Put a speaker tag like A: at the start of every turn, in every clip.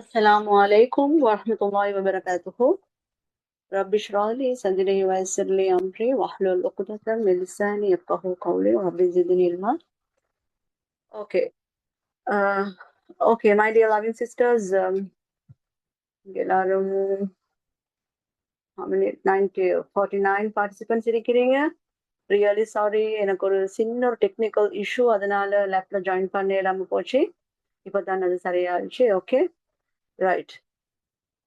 A: السلام عليكم ورحمة الله وبركاته. رب اشرح لي صدري ويسر لي أمري واحلل عقدة من لساني يفقهوا قولي ورب زدني علما. Okay. Uh, okay, my dear loving sisters, எல்லாரும் how many 49 participants இருக்கிறீங்க. Really sorry, எனக்கு ஒரு சின்ன ஒரு டெக்னிக்கல் இஷ்யூ, அதனால லேப்ல ஜாயின் பண்ண இல்லாம போச்சு. இப்போ தான் அது சரியாயிடுச்சு. Okay, right.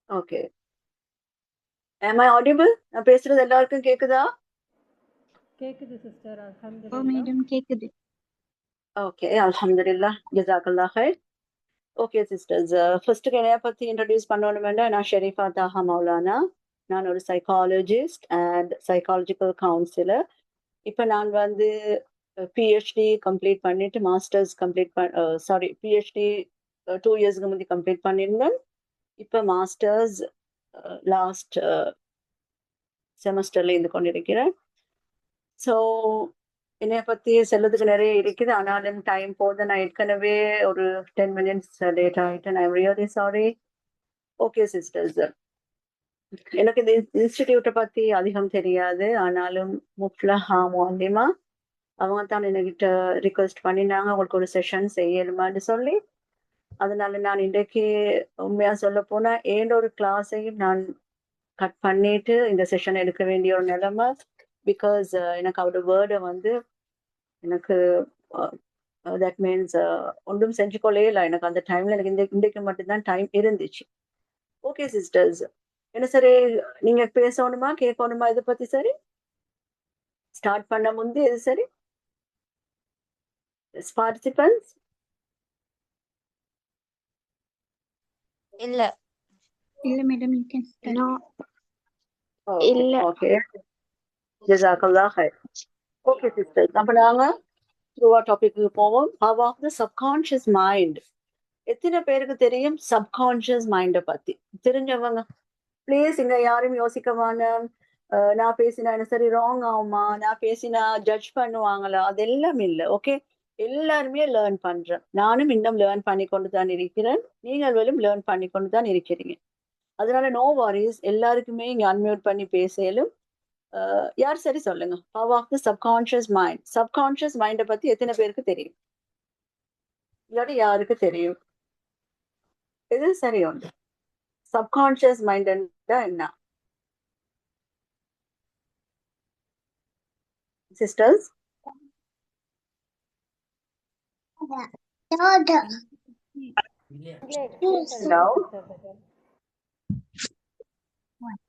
A: Okay, am I audible? நான் பேசுறது எல்லாருக்கும் கேக்குதா?
B: கேக்குது சிஸ்டர்.
C: ஓ
B: அல்ஹம்துலில்லாஹ்.
C: மேடம் கேக்குது.
A: Okay, Alhamdulillah, Jazakallah khair. Okay, sisters. First, என்னைய பத்தி இன்ட்ரடியூஸ் பண்ணணும் வேண்டாம். நான் ஷெரீஃபா தாஹா மௌலானா. நான் ஒரு சைக்காலஜிஸ்ட் அண்ட் சைக்காலஜிக்கல் கவுன்சிலர். இப்போ நான் வந்து பிஹெச்டி கம்ப்ளீட் பண்ணிட்டு மாஸ்டர்ஸ் பிஹெச்டி 2 இயர்ஸ்க்கு முந்தி கம்ப்ளீட் பண்ணியிருந்தேன். இப்போ மாஸ்டர்ஸ் லாஸ்ட் செமஸ்டர்ல இருந்து கொண்டிருக்கிறேன். ஸோ என்னைய பத்தி செல்லதுக்கு நிறைய இருக்குது, ஆனாலும் டைம் போகுது. நான் ஏற்கனவே ஒரு 10 மினிட்ஸ் லேட் ஆகிட்டேன். I am really sorry. Okay sisters, எனக்கு இந்த இன்ஸ்டிடியூட்டை பத்தி அதிகம் தெரியாது, ஆனாலும் முஃப்லஹா முஅல்லிமா அவங்க தான் என்கிட்ட ரிக்வெஸ்ட் பண்ணினாங்க உங்களுக்கு ஒரு செஷன் செய்யணுமான்னு சொல்லி. அதனால நான் இன்றைக்கு உண்மையா சொல்ல போனா ஒரு கிளாஸையும் நான் கட் பண்ணிட்டு இந்த செஷன் எடுக்க வேண்டிய ஒரு நிலைமை. பிகாஸ் எனக்கு அவரோட வேர்டை வந்து எனக்கு தட் மீன்ஸ் ஒன்றும் செஞ்சுக்கொள்ளே இல்லை. எனக்கு அந்த டைம்ல எனக்கு இன்றைக்கு மட்டும்தான் டைம் இருந்துச்சு. ஓகே சிஸ்டர்ஸ், என்ன சரி, நீங்க பேசணுமா கேட்கணுமா இதை பத்தி? சரி, ஸ்டார்ட் பண்ண முந்தி இது சரி பார்ட்டிசிபன்ஸ்
C: இல்ல இல்ல மேடம், யூ கேன் ஸ்டார்ட்.
A: இல்ல. ஓகே, ஜஸாக்கல்லாஹ் ஹைர். ஓகே சிஸ்டர்ஸ், அப்ப நாங்க டாபிக்கு போவோம். How of the subconscious mind. எத்தனை பேருக்கு தெரியும் சப்கான்ஷியஸ் மைண்டை பத்தி? தெரிஞ்சவங்க ப்ளீஸ் இங்க யாரும் யோசிக்கவான நான் பேசினா என்ன சரி ராங் ஆகுமா, நான் பேசினா ஜட்ஜ் பண்ணுவாங்களா, அதெல்லாம் இல்லை. ஓகே, எல்லாருமே லேர்ன் பண்றேன். நானும் இன்னும் லேர்ன் பண்ணி கொண்டு தான் இருக்கிறேன், நீங்களும் லேர்ன் பண்ணி கொண்டு தான் இருக்கிறீங்க. அதனால நோ வாரிஸ், எல்லாருக்குமே இங்க அன்மியூட் பண்ணி பேசலும். யார் சரி சொல்லுங்க, power of the subconscious mind. Subconscious மைண்டை பத்தி எத்தனை பேருக்கு தெரியும்? இல்லாட்டி யாருக்கு தெரியும்? இது சரி ஒன்று. சப்கான்ஷியஸ் மைண்ட் என்ன சிஸ்டர்ஸ்?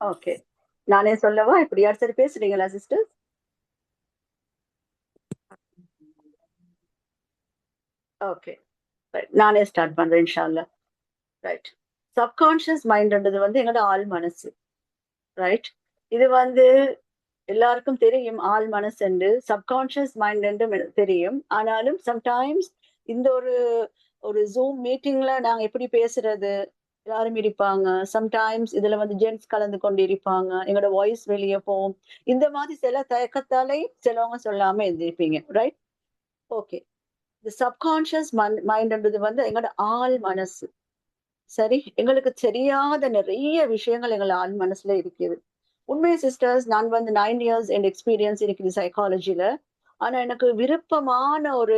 A: ஓகே, நானே சொல்லவா? இப்படி யார் சரி பேசுறீங்களா சிஸ்டர்ஸ்? ஓகே, நானே ஸ்டார்ட் பண்றேன் இன்ஷா அல்லாஹ். ரைட், சப்கான்ஷியஸ் மைண்ட்ன்றது வந்து எங்களோட ஆள் மனசு. ரைட், இது வந்து எல்லாருக்கும் தெரியும் ஆள் மனசு என்று, சப்கான்ஷியஸ் மைண்ட் என்று தெரியும். ஆனாலும் சம்டைம்ஸ் இந்த ஒரு ஜூம் மீட்டிங்ல நாங்க எப்படி பேசுறது, எல்லாரும் இருப்பாங்க. சம்டைம்ஸ் இதுல வந்து ஜென்ட்ஸ் கலந்து கொண்டு இருப்பாங்க, எங்களோட வாய்ஸ் வெளியே போகும். இந்த மாதிரி சில தயக்கத்தாலே சிலவங்க சொல்லாம இருந்திருப்பீங்க. Right, okay. இந்த சப்கான்ஷியஸ் மைண்ட்ன்றது வந்து எங்களோட ஆள் மனசு. சரி, எங்களுக்கு தெரியாத நிறைய விஷயங்கள் எங்கள் ஆள் மனசுல இருக்குது. உண்மை சிஸ்டர்ஸ், நான் வந்து 9 இயர்ஸ் என் எக்ஸ்பீரியன்ஸ் இருக்குது சைக்காலஜில. ஆனா எனக்கு விருப்பமான ஒரு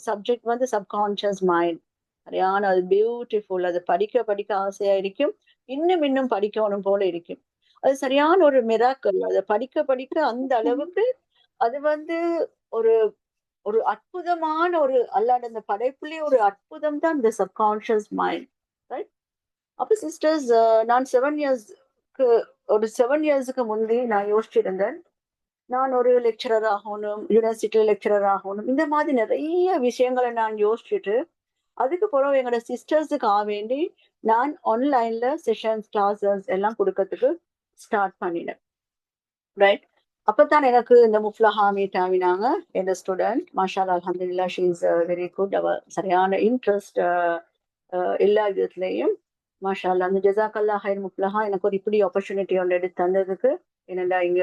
A: சப்ஜெக்ட் வந்து சப்கான்ஷியஸ் மைண்ட். சரியான, அது பியூட்டிஃபுல். அது படிக்க படிக்க ஆசையா இருக்கும், இன்னும் இன்னும் படிக்கணும் போல இருக்கும். அது சரியான ஒரு மிராக்கல். அதை படிக்க படிக்க அந்த அளவுக்கு அது வந்து ஒரு ஒரு அற்புதமான ஒரு அல்லாட அந்த படைப்புலயே ஒரு அற்புதம் தான் இந்த சப்கான்ஷியஸ் மைண்ட். ரைட். அப்ப சிஸ்டர்ஸ், நான் 7 இயர்ஸ்க்கு முந்தி நான் யோசிச்சிருந்தேன், நான் ஒரு லெக்சரர் ஆகணும், யூனிவர்சிட்டியில லெக்சரர் ஆகணும். இந்த மாதிரி நிறைய விஷயங்களை நான் யோசிச்சுட்டு, அதுக்கு பிறகு எங்களோட சிஸ்டர்ஸுக்கு வேண்டி நான் ஆன்லைன்ல செஷன்ஸ் கிளாஸஸ் எல்லாம் கொடுக்கறதுக்கு ஸ்டார்ட் பண்ணினேன். ரைட், அப்பதான் எனக்கு இந்த முஃப்லஹா மீட் ஆகினாங்க. எந்த ஸ்டூடெண்ட் மாஷா அல்லாஹ், அல்ஹம்துலில்லாஹ், ஷீ இஸ் வெரி குட். அவ சரியான இன்ட்ரெஸ்ட் எல்லா விதத்துலையும். மாஷா அல்லாஹ், அந்த ஜஸாக்கல்லாஹ் ஹைர் முஃப்லஹா, எனக்கு ஒரு இப்படி ஆப்பர்ச்சுனிட்டி ஒன்று எடுத்து தந்ததுக்கு. என்னடா இங்க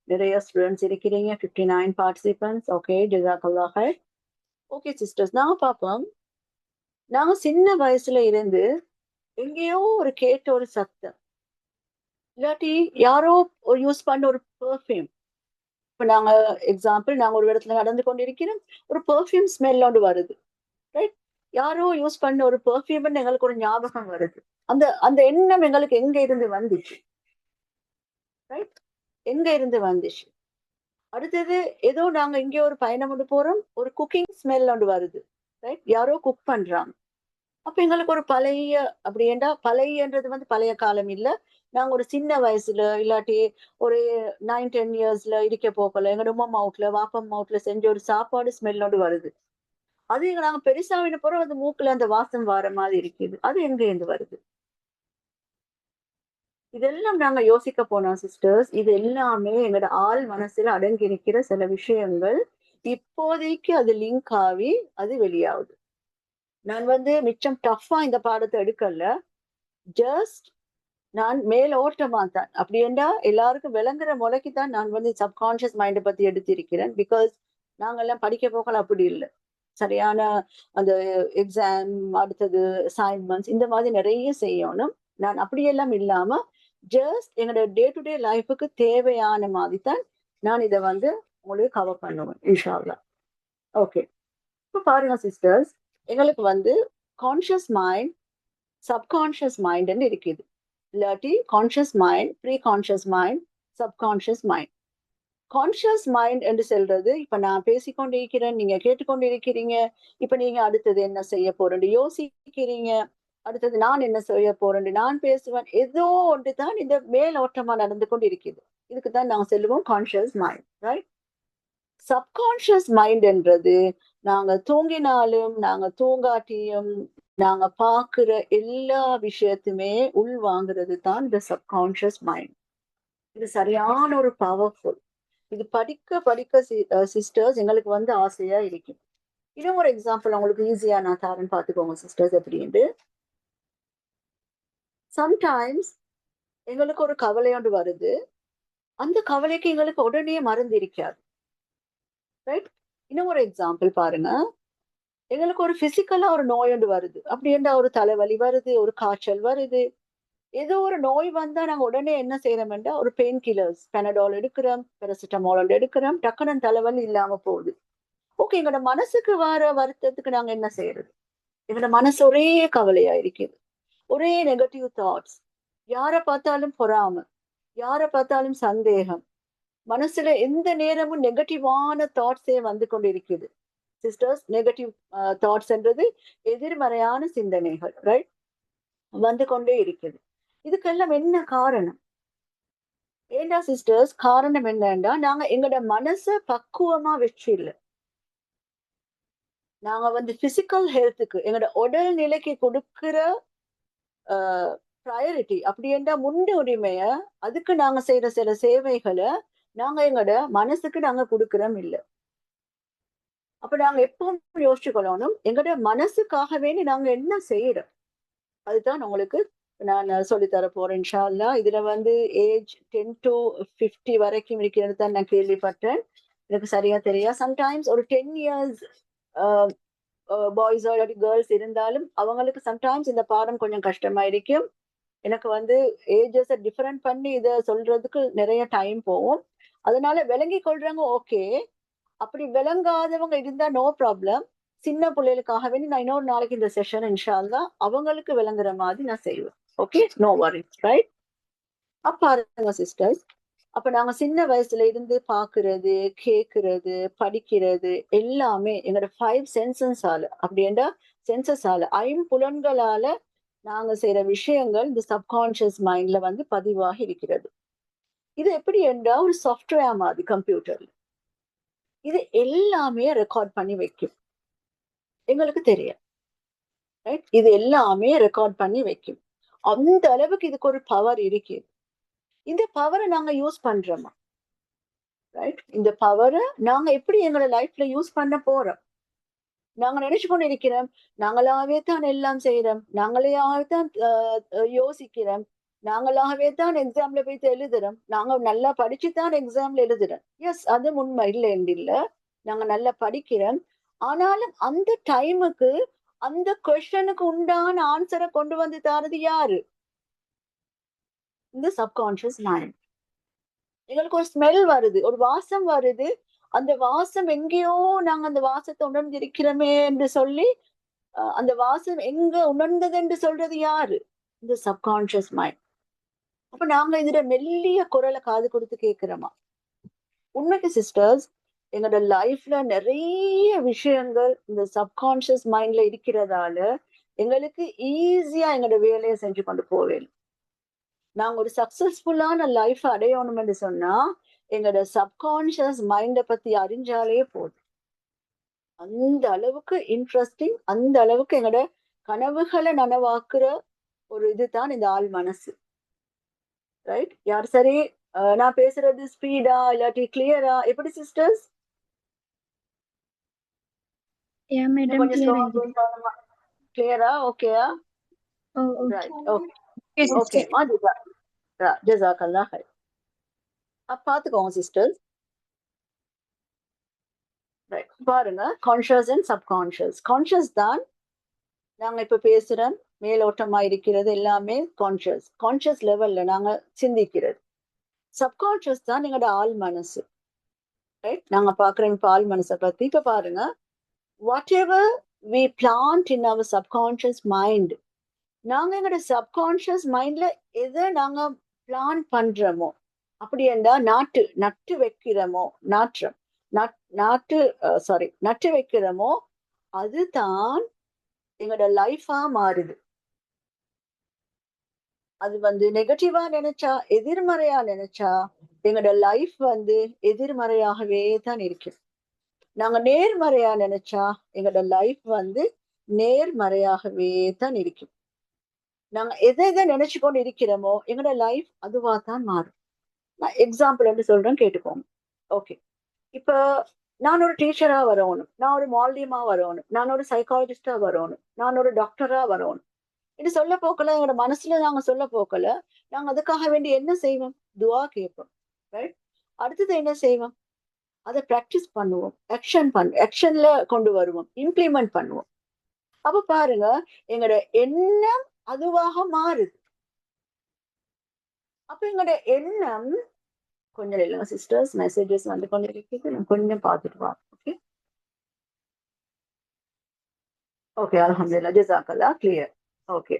A: நிறைய ஸ்டூடெண்ட்ஸ் இருக்கிறீங்க, 59 பார்ட்டிசிபென்ட்ஸ். ஓகே, ஜஸாக்கல்லாஹ் ஹைர். ஓகே சிஸ்டர்ஸ், நான் பார்ப்போம், நாங்க சின்ன வயசுல இருந்து எங்கேயோ ஒரு கேட்ட ஒரு சத்தம், இல்லாட்டி யாரோ யூஸ் பண்ண ஒரு பெர்ஃப்யூம். இப்ப நாங்க எக்ஸாம்பிள், நாங்க ஒரு இடத்துல நடந்து கொண்டிருக்கிறோம், ஒரு பெர்ஃப்யூம் ஸ்மெல் ஒன்று வருது, ரைட்? யாரோ யூஸ் பண்ண ஒரு பெர்ஃப்யூம்னு எங்களுக்கு ஒரு ஞாபகம் வருது. அந்த அந்த எண்ணம் எங்களுக்கு எங்க இருந்து வந்துச்சு, ரைட்? எங்க இருந்து வந்துச்சு? அடுத்தது ஏதோ நாங்க இங்க ஒரு பயணம் கொண்டு போறோம், ஒரு குக்கிங் ஸ்மெல் ஒன்று வருது, ரைட்? யாரோ குக் பண்றாங்க. அப்ப எங்களுக்கு ஒரு பழைய, அப்படி ஏண்டா பழையன்றது வந்து பழைய காலம் இல்ல, நாங்க ஒரு சின்ன வயசுல இல்லாட்டி ஒரு 9-10 இயர்ஸ்ல இருக்க போக்கல எங்க உமா மவுட்ல வாப்பம் மவுட்ல செஞ்ச ஒரு சாப்பாடு ஸ்மெல்லோடு வருது. அது எங்க நாங்க பெருசாவின பிறகு அந்த மூக்குல அந்த வாசம் வர மாதிரி இருக்குது. அது எங்க இருந்து வருது? இதெல்லாம் நாங்க யோசிக்க போனோம் சிஸ்டர்ஸ். இது எல்லாமே எங்களோட ஆள் மனசுல அடங்கி இருக்கிற சில விஷயங்கள். இப்போதைக்கு அது லிங்க் ஆகி அது வெளியாகுது. நான் வந்து மிச்சம் டஃபா இந்த பாடத்தை எடுக்கல, ஜஸ்ட் நான் மேலோட்டமா தான், அப்படி என்றா எல்லாருக்கும் விளங்குற முறைக்கு தான் நான் வந்து சப்கான்சியஸ் மைண்டை பத்தி எடுத்திருக்கிறேன். பிகாஸ் நாங்கெல்லாம் படிக்க போகல அப்படி இல்லை. சரியான அந்த எக்ஸாம், அடுத்தது அசைன்மெண்ட்ஸ், இந்த மாதிரி நிறைய செய்யணும். நான் அப்படியெல்லாம் இல்லாம ஜஸ்ட் என்னோட டே டு டே லைஃபுக்கு தேவையான மாதிரி தான் நான் இதை வந்து உங்களுக்கு கவர் பண்ணுவேன் இன்ஷா அல்லாஹ். ஓகே, இப்போ பாருங்க சிஸ்டர்ஸ், எங்களுக்கு வந்து கான்ஷியஸ் மைண்ட், சப்கான்ஷியஸ் மைண்ட்னு இருக்குது. இல்லாட்டி conscious mind, pre conscious mind, subconscious mind. Conscious mind என்று சொல்றது, இப்ப நான் பேசிக்கொண்டிருக்கிறேன், நீங்க கேட்டுக்கொண்டிருக்கிறீங்க, இப்ப நீங்க அடுத்தது என்ன செய்ய போறேன்னு யோசிக்கிறீங்க, அடுத்தது நான் என்ன செய்ய போறேன்னு நான் பேசுவேன். ஏதோ ஒன்று தான் இந்த மேலோட்டமா நடந்து கொண்டு இருக்குது. இதுக்கு தான் நாங்க சொல்லுவோம் conscious mind, right? Subconscious mind என்றது நாங்க தூங்கினாலும் நாங்க தூங்காட்டியும் நாங்க பாக்குற எல்லா விஷயத்துமே உள் வாங்குறது தான் இந்த சப்கான்ஷியஸ் மைண்ட். இது சரியான ஒரு பவர்ஃபுல். இது படிக்க படிக்க சிஸ்டர்ஸ் எங்களுக்கு வந்து ஆசையா இருக்கும். இன்னும் ஒரு எக்ஸாம்பிள் உங்களுக்கு ஈஸியா நான் தரேன்னு பாத்துக்கோங்க சிஸ்டர்ஸ். எப்படின்ட்டு, சம்டைம்ஸ் எங்களுக்கு ஒரு கவலை ஒன்று வருது, அந்த கவலைக்கு எங்களுக்கு உடனே மருந்து இருக்காது, ரைட்? இன்னும் ஒரு எக்ஸாம்பிள் பாருங்க, எங்களுக்கு ஒரு பிசிக்கலா ஒரு நோய் ஒன்று வருது, அப்படி என்ன ஒரு தலைவலி வருது, ஒரு காய்ச்சல் வருது, ஏதோ ஒரு நோய் வந்தா நாங்க உடனே என்ன செய்யறோம்டா ஒரு பெயின் கில்லர்ஸ், பெனடால் எடுக்கிறோம், பெரசிட்டமால் எடுக்கிறோம், டக்குனு தலைவலி இல்லாம போகுது. ஓகே, எங்களோட மனசுக்கு வர வருத்தத்துக்கு நாங்க என்ன செய்யறது? எங்களோட மனசு ஒரே கவலையா இருக்குது, ஒரே நெகட்டிவ் தாட்ஸ், யாரை பார்த்தாலும் பொறாம, யாரை பார்த்தாலும் சந்தேகம், மனசுல எந்த நேரமும் நெகட்டிவான தாட்ஸே வந்து கொண்டு இருக்குது சிஸ்டர்ஸ். நெகட்டிவ் தாட்ஸ் என்றது எதிர்மறையான சிந்தனைகள், ரைட்? வந்து கொண்டே இருக்குது. இதுக்கெல்லாம் என்ன காரணம்? ஏண்டா சிஸ்டர்ஸ், காரணம் என்னன்னா நாங்க எங்களோட மனசை பக்குவமா வச்சு இல்லை. நாங்க வந்து பிசிக்கல் ஹெல்த்துக்கு, எங்களோட உடல் நிலைக்கு கொடுக்கிற ப்ரையாரிட்டி, அப்படி என்றா முன்னுரிமைய, அதுக்கு நாங்க செய்யற சில சேவைகளை நாங்க எங்களோட மனசுக்கு நாங்க கொடுக்கறோம் இல்லை. அப்ப நாங்க எப்பவும் யோசிச்சுக்கொள்ளணும், எங்களோட மனசுக்காகவே நாங்க என்ன செய்யறோம். அதுதான் உங்களுக்கு நான் சொல்லித்தர போறேன் இன்ஷா அல்லாஹ். இதுல வந்து ஏஜ் 10 to 50 வரைக்கும் இருக்கிறது தான் நான் கேள்விப்பட்டேன். எனக்கு சரியா தெரியா. சம்டைம்ஸ் ஒரு 10 இயர்ஸ் பாய்ஸோ இல்லாட்டி கேர்ள்ஸ் இருந்தாலும் அவங்களுக்கு சம்டைம்ஸ் இந்த பாடம் கொஞ்சம் கஷ்டமா இருக்கும். எனக்கு வந்து ஏஜஸை டிஃபரெண்ட் பண்ணி இதை சொல்றதுக்கு நிறைய டைம் போகும். அதனால விளங்கி கொள்றாங்க, ஓகே. அப்படி விளங்காதவங்க இருந்தா நோ ப்ராப்ளம். சின்ன பிள்ளைகளுக்காக வேண்டி நான் இன்னொரு நாளைக்கு இந்த செஷன் இன்ஷா அல்லாஹ் அவங்களுக்கு விளங்குற மாதிரி நான் செய்வேன். Okay, no worries, right? அப்ப பாருங்க சிஸ்டர்ஸ், அப்ப நாங்க சின்ன வயசுல இருந்து பாக்குறது, கேக்குறது, படிக்கிறது எல்லாமே எங்களோட 5 சென்சஸால, அப்படின்னா சென்சஸால, ஐம்புலன்களால நாங்க செய்யற விஷயங்கள் இந்த சப்கான்சியஸ் மைண்ட்ல வந்து பதிவாகி இருக்கிறது. இது எப்படி என்றா ஒரு சாஃப்ட்வேர் மாதிரி கம்ப்யூட்டர்ல இது எல்லாமே ரெக்கார்ட் பண்ணி வைக்கும். எங்களுக்கு தெரியும், ரைட்? இது எல்லாமே ரெக்கார்ட் பண்ணி வைக்கும். அந்த அளவுக்கு இதுக்கு ஒரு பவர் இருக்கு. இந்த பவரை நாங்க யூஸ் பண்றோமா, ரைட்? இந்த பவரை நாங்க எப்படி எங்களோட லைஃப்ல யூஸ் பண்ண போறோம்? நாங்க நினைச்சு கொண்டு இருக்கிறோம், நாங்களாவே தான் எல்லாம் செய்யறோம், நாங்களாவே தான் யோசிக்கிறோம், நாங்களாகவே தான் எக்ஸாம்ல போய் எழுதுறோம், நாங்க நல்லா படிச்சுதான் எக்ஸாம்ல எழுதுறோம். எஸ், அது உண்மை இல்லை என்று இல்ல, நாங்க நல்லா படிக்கிறோம். ஆனாலும் அந்த டைமுக்கு அந்த கொஸ்டனுக்கு உண்டான ஆன்சரை கொண்டு வந்து தாரது யாரு? இந்த சப்கான்சியஸ் மைண்ட். எங்களுக்கு ஒரு ஸ்மெல் வருது, ஒரு வாசம் வருது, அந்த வாசம் எங்கேயோ நாங்க அந்த வாசத்தை உணர்ந்திருக்கிறோமே என்று சொல்லி அந்த வாசம் எங்க உணர்ந்தது என்று சொல்றது யாரு? இந்த சப்கான்சியஸ் மைண்ட். அப்ப நாங்க இதுல மெல்லிய குரலை காது கொடுத்து கேட்கிறோமா? உண்மைக்கு சிஸ்டர்ஸ், எங்களோட லைஃப்ல நிறைய விஷயங்கள் இந்த சப்கான்சியஸ் மைண்ட்ல இருக்கிறதால எங்களுக்கு ஈஸியா எங்களோட வேலையை செஞ்சு கொண்டு போவேன். நாங்க ஒரு சக்சஸ்ஃபுல்லான லைஃப் அடையணும் என்று சொன்னா எங்களோட சப்கான்சியஸ் மைண்டை பத்தி அறிஞ்சாலே போதும். அந்த அளவுக்கு இன்ட்ரெஸ்டிங், அந்த அளவுக்கு எங்களோட கனவுகளை நனவாக்குற ஒரு இதுதான் இந்த ஆள் மனசு. ரைட்? யார் சரி நான் பேசுறது ஸ்பீடா இல்லாட்டி கிளியரா? எப்படி சிஸ்டர்ஸ்?
C: Yeah, madam,
A: கொஞ்சம்
C: clear
A: ஸ்லோவா
C: ஆகுது.
A: கிளியரா? ஓகேயா?
C: Oh, okay.
A: Right. Okay
C: Yes, sister.
A: ஓகேம்மா. ஜஸாக்கல்லா ஹைர். பாத்துக்கோங்க சிஸ்டர்ஸ். ரைட், பாருங்க, கான்ஷியஸ் அண்ட் சப்கான்ஷியஸ். கான்ஷியஸ் தான் நாங்க இப்ப பேசுறோம், மேலோட்டமா இருக்கிறது எல்லாமே கான்ஷியஸ். கான்ஷியஸ் லெவல்ல நாங்க சிந்திக்கிறது. சப்கான்ஷியஸ் தான் எங்களோட ஆள் மனசு. ரைட்? நாங்க பாக்குறோம் இப்ப ஆள் மனசை பத்தி. இப்ப பாருங்க, whatever we plant in our subconscious mind, நாங்க எங்களோட சப்கான்ஷியஸ் மைண்ட்ல எதை நாங்க பிளான் பண்றோமோ, அப்படி என்றா நட்டு வைக்கிறோமோ, நட்டு வைக்கிறோமோ, அதுதான் எங்களோட லைஃபா மாறுது. அது நெகட்டிவா நினைச்சா, எதிர்மறையா நினைச்சா எங்களோட லைஃப் எதிர்மறையாகவே தான் இருக்கு. நாங்க நேர்மறையா நினைச்சா எங்களோட லைஃப் நேர்மறையாகவே தான் இருக்கும். நாங்க எதை நினைச்சு கொண்டு இருக்கிறோமோ எங்களோட லைஃப் அதுவா தான் மாறும். நான் எக்ஸாம்பிள் வந்து சொல்றேன், கேட்டுக்கோங்க. ஓகே, இப்ப நான் ஒரு டீச்சரா வரணும், நான் ஒரு மால்டியமா வரணும், நான் ஒரு சைக்காலஜிஸ்டா வரணும், நான் ஒரு டாக்டரா வரணும் இது சொல்ல போக்கல, எங்களோட மனசுல நாங்க சொல்ல போக்கல. நாங்க அதுக்காக வேண்டி என்ன செய்வோம்? துவா கேட்போம். ரைட்? அடுத்தது என்ன செய்வோம்? அதை பிராக்டிஸ் பண்ணுவோம், ஆக்ஷன்ல கொண்டு வருவோம், இம்ப்ளிமெண்ட் பண்ணுவோம். அப்ப பாருங்க, எங்களோட எண்ணம் அதுவாக மாறுது. அப்ப எங்களோட எண்ணம், கொஞ்சம் இல்லைங்க சிஸ்டர்ஸ், மெசேஜஸ் வந்து கொஞ்சம் இருக்குது, நான் கொஞ்சம் பார்த்துட்டு வா. ஓகே ஓகே, அல்ஹம்துலில்லாஹ், ஜஸாக்கல்லாஹ், கிளியர். ஓகே,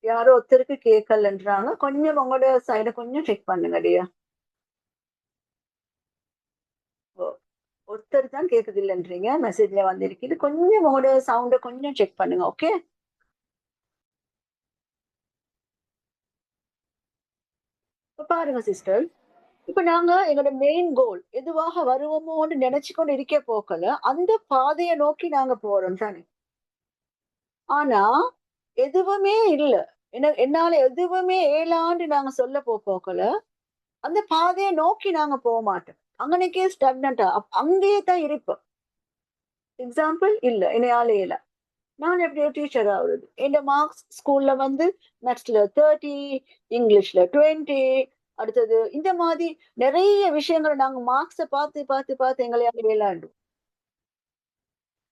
A: யாரோ ஒருத்தருக்கு கேட்கலன்றாங்க, கொஞ்சம் உங்களோட சைட கொஞ்சம் செக் பண்ணுங்க டியா. ஒருத்தர் தான் கேக்குது இல்லைன்றீங்க, மெசேஜ்ல வந்திருக்குது, கொஞ்சம் உங்களோட சவுண்ட கொஞ்சம் செக் பண்ணுங்க. ஓகே, பாருங்க சிஸ்டர், இப்ப நாங்க எங்களோட மெயின் கோல் எதுவாக வருவோமோன்னு நினைச்சுக்கொண்டு இருக்க போக்கல, அந்த பாதையை நோக்கி நாங்க போறோம் தானே. ஆனா எதுவுமே இல்ல, என்னால எதுவுமே ஏழாண்டு நாங்க சொல்ல போக்கல, அந்த பாதையை நோக்கி நாங்க போக மாட்டோம். அங்கனைக்கே ஸ்டக்னண்டா அங்கேயே தான் இருப்போம். எக்ஸாம்பிள், இல்ல என்னையால இல்ல, நான் எப்படியோ டீச்சர் ஆகுறது, என் மார்க்ஸ் ஸ்கூல்ல மேத்ஸ்ல 30, இங்கிலீஷ்ல 20, அடுத்தது இந்த மாதிரி நிறைய விஷயங்களை நாங்க மார்க்ஸை பார்த்து பார்த்து பார்த்து எங்களையால விளையாண்டு.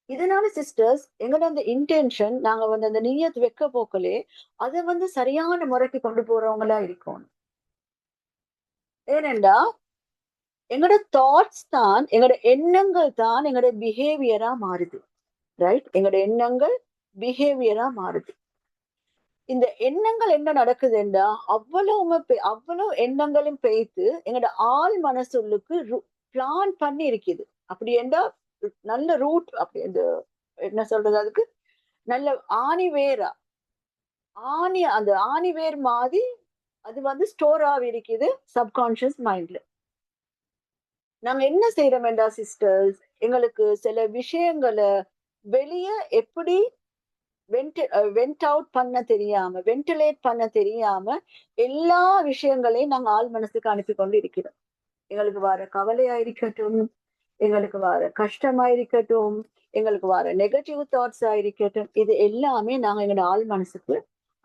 A: இதனால சிஸ்டர்ஸ், எங்களோட அந்த இன்டென்ஷன், நாங்க அந்த நியத் வைக்க போக்கலே அதை சரியான முறைக்கு கொண்டு போறவங்களா இருக்கும். ஏனென்றா எங்களோட தாட்ஸ் தான், எங்களோட எண்ணங்கள் தான் எங்களோட பிஹேவியரா மாறுது. ரைட்? எங்களோட எண்ணங்கள் பிஹேவியரா மாறுது. இந்த எண்ணங்கள் என்ன நடக்குதுன்னா, அவ்வளவு எண்ணங்களும் பெய்த்து எங்களோட ஆள் மனசுக்கு பிளான் பண்ணி இருக்குது. அப்படி என்றா நல்ல ரூட், அப்படி இந்த என்ன சொல்றது, அதுக்கு நல்ல அந்த ஆணிவேர் மாதிரி அது ஸ்டோர் ஆகி இருக்குது சப்கான்சியஸ் மைண்ட்ல. நாங்க என்ன செய்யறோம் என்றா சிஸ்டர்ஸ், எங்களுக்கு சில விஷயங்களை வெளியே எப்படி வென்ட் அவுட் பண்ண தெரியாம, வென்டிலேட் பண்ண தெரியாம எல்லா விஷயங்களையும் நாங்க ஆள் மனசுக்கு அனுப்பி கொண்டு இருக்கிறோம். எங்களுக்கு வர கவலையா இருக்கட்டும், எங்களுக்கு வர கஷ்டமா இருக்கட்டும், எங்களுக்கு வர நெகட்டிவ் தாட்ஸா இருக்கட்டும், இது எல்லாமே நாங்க எங்களோட ஆள் மனசுக்கு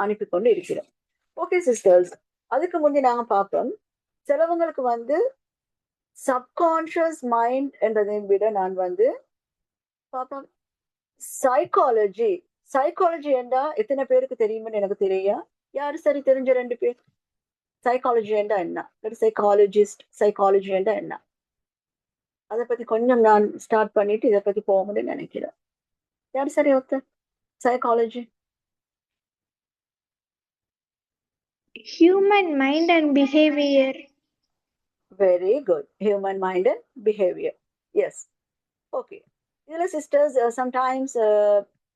A: அனுப்பி கொண்டு இருக்கிறோம். ஓகே சிஸ்டர்ஸ், அதுக்கு முந்தைய நாங்க பார்ப்போம், சிலவங்களுக்கு சப்கான்ஷியஸ் மைண்ட் என்றதை விட நான் பார்ப்போம், சைக்காலஜி சைக்காலஜி என்றா எத்தனை பேருக்கு தெரியும்னு எனக்கு தெரியா? யாரு சரி தெரிஞ்ச 2 பேர்? சைக்காலஜி என்றா என்ன? சைக்காலஜிஸ்ட் சைக்காலஜி என்றா என்ன? அதை பத்தி கொஞ்சம் நான் ஸ்டார்ட் பண்ணிட்டு இதை பத்தி போகணும்னு நினைக்கிறேன். யாரு சரி ஒருத்தர்? Psychology.
C: Human mind and behavior.
A: Very good. Human mind and behaviour. Yes. Okay. இதுல சிஸ்டர்ஸ் சம்டைம்ஸ்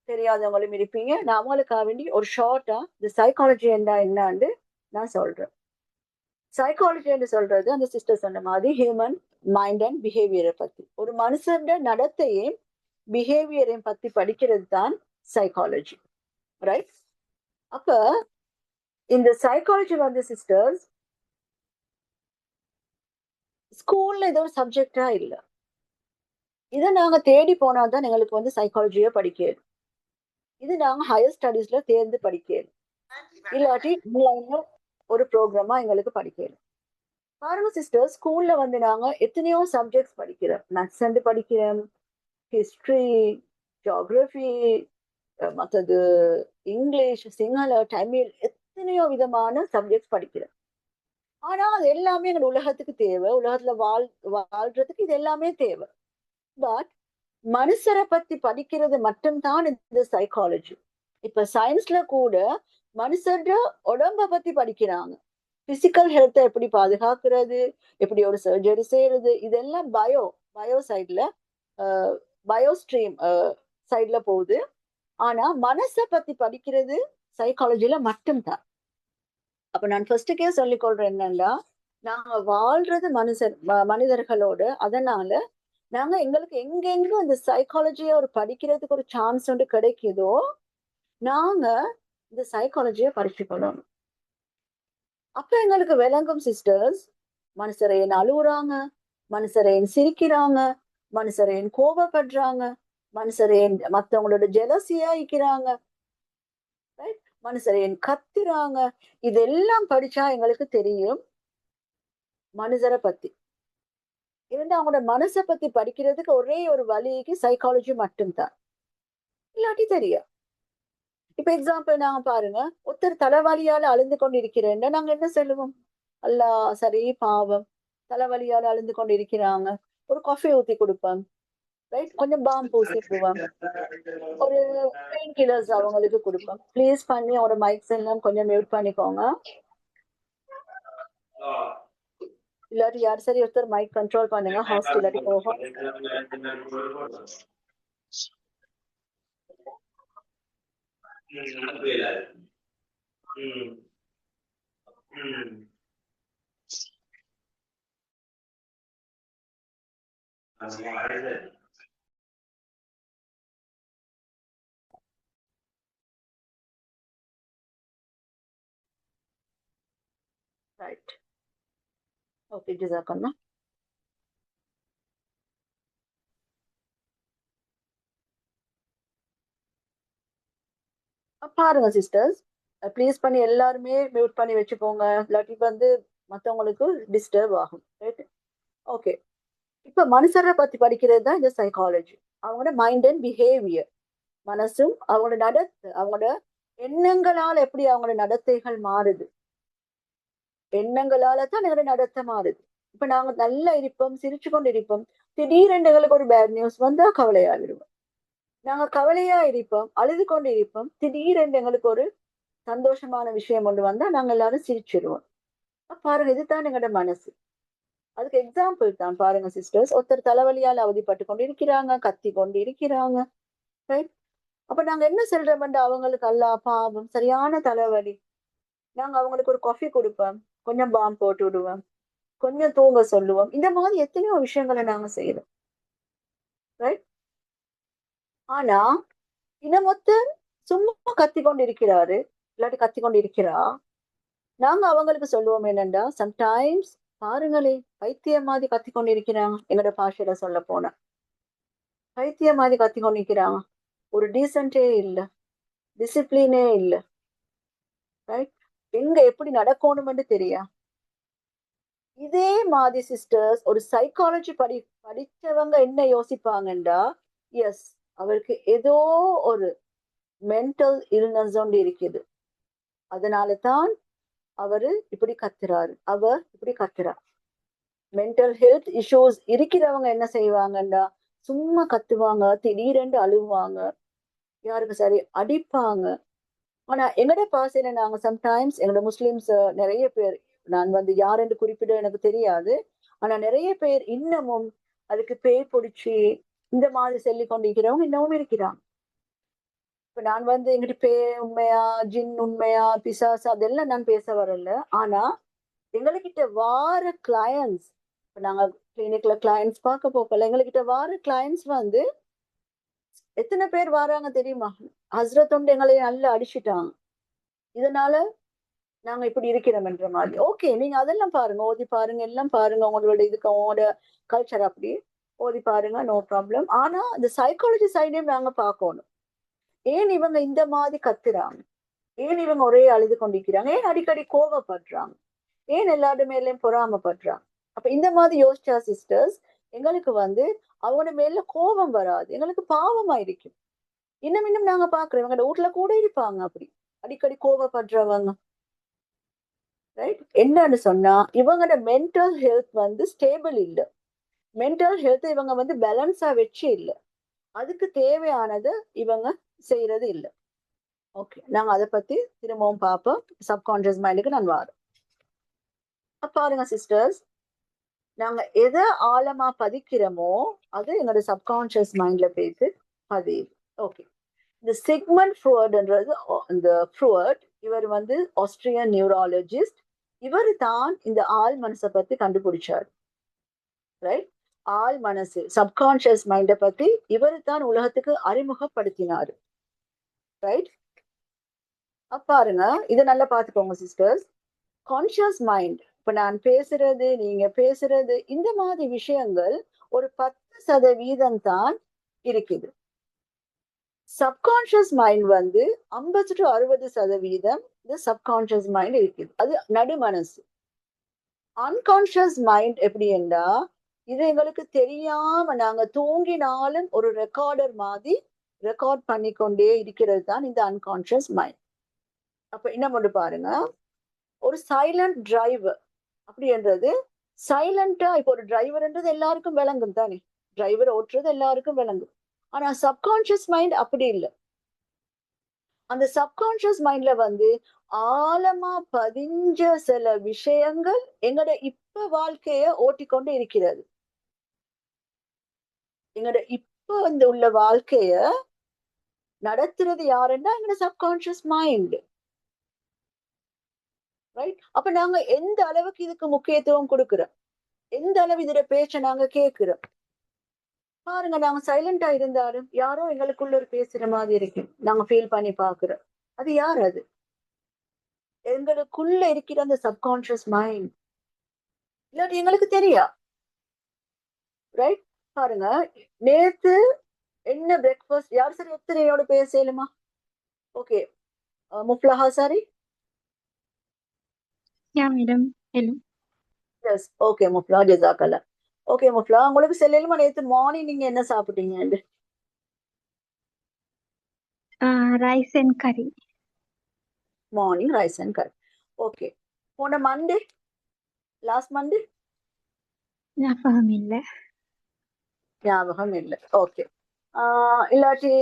A: தெரியாதவங்களும் இருப்பீங்க. நான் அவங்களுக்காக வேண்டி ஒரு ஷார்ட்டா இந்த சைக்காலஜி என்றா என்னன்னு நான் சொல்றேன். சைக்காலஜி என்று சொல்றது அந்த சிஸ்டர் சொன்ன மாதிரி ஹியூமன் மைண்ட் அண்ட் பிஹேவியரை பத்தி, ஒரு மனுஷன் நடத்தையும் பிஹேவியரையும் பத்தி படிக்கிறது தான் சைக்காலஜி. ரைட்? அப்ப இந்த சைக்காலஜி வந்து சிஸ்டர்ஸ் ஸ்கூல்ல இது ஒரு சப்ஜெக்டா இல்லை. இதை நாங்க தேடி போனாதான் எங்களுக்கு வந்து சைக்காலஜியை படிக்கணும். இது நாங்க ஹையர் ஸ்டடீஸ்ல தேர்ந்து படிக்கணும், இல்லாட்டி ஆன்லைன்ல ஒரு ப்ரோக்ராமா எங்களுக்கு படிக்கணும். பாருங்க சிஸ்டர், ஸ்கூல்ல வந்து நாங்க எத்தனையோ சப்ஜெக்ட்ஸ் படிக்கிறோம். மேத்ஸ் படிக்கிறோம், ஹிஸ்டரி, ஜியோகிரபி, மற்றது இங்கிலீஷ், சிங்கள, தமிழ், எத்தனையோ விதமான சப்ஜெக்ட்ஸ் படிக்கிறோம். ஆனா அது எல்லாமே எங்க உலகத்துக்கு தேவை, உலகத்துல வாழ்றதுக்கு இது எல்லாமே தேவை. பட் மனுஷரை பத்தி படிக்கிறது மட்டும்தான் இந்த சைக்காலஜி. இப்ப சயின்ஸ்ல கூட மனுஷன்ற உடம்ப பத்தி படிக்கிறாங்க. பிசிக்கல் ஹெல்த்தை எப்படி பாதுகாக்கிறது, எப்படி ஒரு சர்ஜரி செய்யறது, இதெல்லாம் பயோ சைட்ல பயோஸ்ட்ரீம் சைட்ல போகுது. ஆனா மனசை பத்தி படிக்கிறது சைக்காலஜில மட்டும்தான். அப்ப நான் ஃபர்ஸ்டுக்கே சொல்லிக் கொள்றேன் என்னன்னா, நாங்க வாழ்றது மனிதர்களோட. அதனால நாங்க எங்களுக்கு எங்கெங்க இந்த சைக்காலஜிய ஒரு படிக்கிறதுக்கு ஒரு சான்ஸ் ஒன்று கிடைக்குதோ நாங்க இந்த சைக்காலஜியை படிச்சுக்கணும். அப்ப எங்களுக்கு விளங்கும் சிஸ்டர்ஸ், மனுஷரை ஏன் அழுகுறாங்க, மனுஷரை ஏன் சிரிக்கிறாங்க, மனுஷரை ஏன் கோபப்படுறாங்க, மனுஷரை ஏன் மற்றவங்களோட ஜெலசியா இருக்கிறாங்க, மனுஷரை ஏன் கத்துறாங்க, இதெல்லாம் படிச்சா எங்களுக்கு தெரியும் மனுஷரை பத்தி. இருந்தா அவங்களோட மனசை பத்தி படிக்கிறதுக்கு ஒரே ஒரு வழிக்கு சைக்காலஜி மட்டும்தான், இல்லாட்டி தெரியும். இப்ப எக்ஸாம்பிள் நாங்க பாருங்க, ஒருத்தர் தலைவலியால அழுந்து கொண்டு இருக்கிறேன்னா நாங்க என்ன சொல்லுவோம்? அல்லா சரி பாவம், தலைவலியால அழுந்து கொண்டு இருக்கிறாங்க, ஒரு காஃபி ஊத்தி கொடுப்போம், ரைட், கொஞ்சம் பாம் பூசி விடுவோம், ஒரு பெயின் கில்லர்ஸ் அவங்களுக்கு கொடுப்போம். ப்ளீஸ் பண்ணி அவரோட மைக்ஸ் எல்லாம் கொஞ்சம் மியூட் பண்ணிக்கோங்க, இல்லாட்டி யார் சரி ஒருத்தர் மைக் கண்ட்ரோல் பண்ணுங்க, ஹாஸ்ட் இல்லாட்டி போகும். ரைட், ஓகே, ஜிசாக்கம்மா. பாருங்க சிஸ்டர்ஸ், ப்ளீஸ் பண்ணி எல்லாருமே மியூட் பண்ணி வச்சுக்கோங்க, இல்லாட்டி வந்து மற்றவங்களுக்கு டிஸ்டர்ப் ஆகும். Right, okay. இப்ப மனுஷரை பத்தி படிக்கிறது தான் இந்த சைக்காலஜி. அவங்களோட மைண்ட் அண்ட் பிஹேவியர், மனசும் அவங்களோட நடத்தை, அவங்களோட எண்ணங்களால எப்படி அவங்களோட நடத்தைகள் மாறுது, எண்ணங்களால தான் எங்களோட நடத்தை மாறுது. இப்ப நாங்க நல்லா இருப்போம், சிரிச்சு கொண்டு இருப்போம், திடீரென்று எங்களுக்கு ஒரு பேட் நியூஸ் வந்தா கவலையாகிடுவோம். நாங்க கவலையா இருப்போம், அழுது கொண்டு இருப்போம், திடீரென்று எங்களுக்கு ஒரு சந்தோஷமான விஷயம் ஒன்று வந்தா நாங்க எல்லாரும் சிரிச்சிருவோம். பாருங்க, இதுதான் எங்களோட மனசு. அதுக்கு எக்ஸாம்பிள் தான் பாருங்க சிஸ்டர்ஸ், ஒருத்தர் தலைவலியால் அவதிப்பட்டு கொண்டு இருக்கிறாங்க, கத்தி கொண்டு இருக்கிறாங்க, ரைட். அப்ப நாங்க என்ன சொல்றோம்டா, அவங்களுக்கு அல்லா பாவம் சரியான தலைவலி, நாங்க அவங்களுக்கு ஒரு காஃபி கொடுப்போம், கொஞ்சம் பாம் போட்டு விடுவோம், கொஞ்சம் தூங்க சொல்லுவோம். இந்த மாதிரி எத்தனையோ விஷயங்களை நாங்க செய்யறோம், ரைட். ஆனா இன்னமொத்தர் சும்மா கத்தி கொண்டு இருக்கிறாரு, இல்லாட்டி கத்தி கொண்டு இருக்கிறா, நாங்க அவங்களுக்கு சொல்லுவோம் என்னண்டா, சம்டைம்ஸ் பாருங்களே பைத்தியம் மாதிரி கத்தி கொண்டு இருக்கிறாங்க, எங்களோட பாஷையில சொல்ல போனா பைத்தியம் மாதிரி கத்தி கொண்டு இருக்கிறாங்க, ஒரு டீசென்டே இல்லை, டிசிப்ளினே இல்லை, ரைட். எங்க எப்படி நடக்கணும்னு தெரியா. இதே மாதிரி சிஸ்டர்ஸ் ஒரு சைக்காலஜி படிச்சவங்க என்ன யோசிப்பாங்கண்டா, எஸ் அவருக்கு ஏதோ ஒரு மென்டல் இல்னஸ் ஒன்று இருக்குது. அதனால தான் அவரு இப்படி கத்துறார். மென்டல் ஹெல்த் இஷ்யூஸ் இருக்கிறவங்க என்ன செய்வாங்கண்டா, சும்மா கத்துவாங்க, திடீரென்று அழுவாங்க, யாருக்கு சரி அடிப்பாங்க. ஆனா எங்கட பாசையில நாங்க சம்டைம்ஸ் எங்களோட முஸ்லிம்ஸ் நிறைய பேர், நான் யார் என்று குறிப்பிட எனக்கு தெரியாது, ஆனா நிறைய பேர் இன்னமும் அதுக்கு பேய் பிடிச்சி இந்த மாதிரி சொல்லி கொண்டிருக்கிறவங்க இன்னமும் இருக்கிறாங்க. இப்ப நான் எங்கிட்ட பேய் உண்மையா, ஜின் உண்மையா, பிசாசு அதெல்லாம் நான் பேச வரல. ஆனா எங்ககிட்ட வார கிளையன்ஸ், நாங்க கிளினிக்ல கிளையன்ஸ் பார்க்க போக்கல, எங்ககிட்ட வார கிளையன்ஸ் எத்தனை பேர் வராங்க தெரியுமா? ஹஸ்ரத் எங்களை நல்லா அடிச்சுட்டாங்க, இதனால நாங்க இப்படி இருக்கிறோம் என்ற மாதிரி. ஓகே, நீங்க அதெல்லாம் பாருங்க, ஓதி பாருங்க, எல்லாம் பாருங்க, உங்களோட கல்ச்சர் அப்படி ஓதி பாருங்க, நோ ப்ராப்ளம். ஆனா இந்த சைக்காலஜி சைடையும் நாங்க பார்க்கணும். ஏன் இவங்க இந்த மாதிரி கத்துறாங்க, ஏன் இவங்க ஒரே அழுது கொண்டிருக்கிறாங்க, ஏன் அடிக்கடி கோபப்படுறாங்க, ஏன் எல்லாரும் மேலேயும் பொறாமப்படுறாங்க. அப்ப இந்த மாதிரி யோசிச்சா சிஸ்டர்ஸ், எங்களுக்கு அவங்க மேல கோபம் வராது, எங்களுக்கு பாவமா இருக்கும். இன்னும் நாங்க பாக்குறோம், எங்க வீட்டுல கூட இருப்பாங்க அப்படி அடிக்கடி கோபப்படுறவங்க. ரைட்? என்னன்னு சொன்னா இவங்களோட மென்டல் ஹெல்த் ஸ்டேபிள் இல்ல, மென்டல் ஹெல்த் இவங்க பேலன்ஸா வச்சு இல்ல, அதுக்கு தேவையானது இவங்க செய்யறது இல்லை. ஓகே, நாங்க அதை பத்தி திரும்பவும் பார்ப்போம். சப்கான்சியஸ் மைண்டுக்கு நான் வரேன். பாருங்க சிஸ்டர்ஸ், நாங்க எதை ஆழமா பதிக்கிறோமோ அது எங்களோட சப்கான்சியஸ் மைண்ட்ல போயிட்டு பதியுது. ஓகே, இந்த சிக்மண்ட் ஃப்ரூய்ட்ன்றது, இந்த ஃப்ரூய்ட் இவர் ஆஸ்திரியன் நியூராலஜிஸ்ட். இவர் தான் இந்த ஆள் மனசை பத்தி கண்டுபிடிச்சார். ரைட்? ஆள் மனசு, சப்கான்சியஸ் மைண்டை பத்தி இவர் தான் உலகத்துக்கு அறிமுகப்படுத்தினாரு. ரைட்? பாருங்க, இதை நல்லா பார்த்துக்கோங்க சிஸ்டர்ஸ். கான்சியஸ் மைண்ட், இப்ப நான் பேசுறது, நீங்க பேசுறது, இந்த மாதிரி விஷயங்கள் ஒரு 10% தான் இருக்குது. சப்கான்சியஸ் மைண்ட் 50 to 60% இந்த சப்கான்சியஸ் மைண்ட் இருக்குது, அது நடுமனசு. அன்கான்சியஸ் மைண்ட் எப்படி என்றா, இது எங்களுக்கு தெரியாம நாங்க தூங்கினாலும் ஒரு ரெக்கார்டர் மாதிரி ரெக்கார்ட் பண்ணிக்கொண்டே இருக்கிறது தான் இந்த அன்கான்சியஸ் மைண்ட். அப்ப என்ன பண்ணு பாருங்க, ஒரு சைலண்ட் டிரைவர் அப்படின்றது, சைலண்டா, இப்போ ஒரு டிரைவர்ன்றது எல்லாருக்கும் விளங்கும் தானே, டிரைவர் ஓட்டுறது எல்லாருக்கும் விளங்கும். ஆனா சப்கான்சியஸ் மைண்ட் அப்படி இல்லை. அந்த சப்கான்சியஸ் மைண்ட்ல ஆழமா பதிஞ்ச சில விஷயங்கள் எங்கட இப்ப வாழ்க்கைய ஓட்டிக்கொண்டு இருக்கிறது. எங்கட இப்ப உள்ள வாழ்க்கைய நடத்துறது யாருன்னா எங்கட சப்கான்சியஸ் மைண்ட். ரைட்? அப்ப நாங்க எந்த அளவுக்கு இதுக்கு முக்கியத்துவம் கொடுக்கிறோம், எந்த அளவு இதோட பேச்சை நாங்க கேட்கிறோம். பாருங்க, நாங்க சைலண்டா இருந்தாலும் யாரோ எங்களுக்குள்ள ஒரு பேசுற மாதிரி இருக்கு, நாங்க ஃபீல் பண்ணி பாக்குறோம். அது யார்? அது எங்களுக்குள்ள இருக்கிற அந்த சப்கான்சியஸ் மைண்ட். இல்லாட்டி எங்களுக்கு தெரியா. ரைட்? பாருங்க, நேத்து என்ன பிரேக்ஃபாஸ்ட், யார் சரி எத்தனையோட பேசலுமா? Okay, Muflaha sorry.
C: Yeah, madam. Hello.
A: Yes, okay Muflaha, ஜஸாக்கல்லா. ஓகே முஃப்லா, உங்களுக்கு செல்லலுமா நேத்து மார்னிங் நீங்க என்ன சாப்பிட்டீங்க?
C: Rice and curry.
A: Morning rice and கறி. ஓகே, போன மண்டே, லாஸ்ட் மண்டே
C: ஞாபகம் இல்லை.
A: ஞாபகம் இல்லை. ஓகே, இல்லாட்டி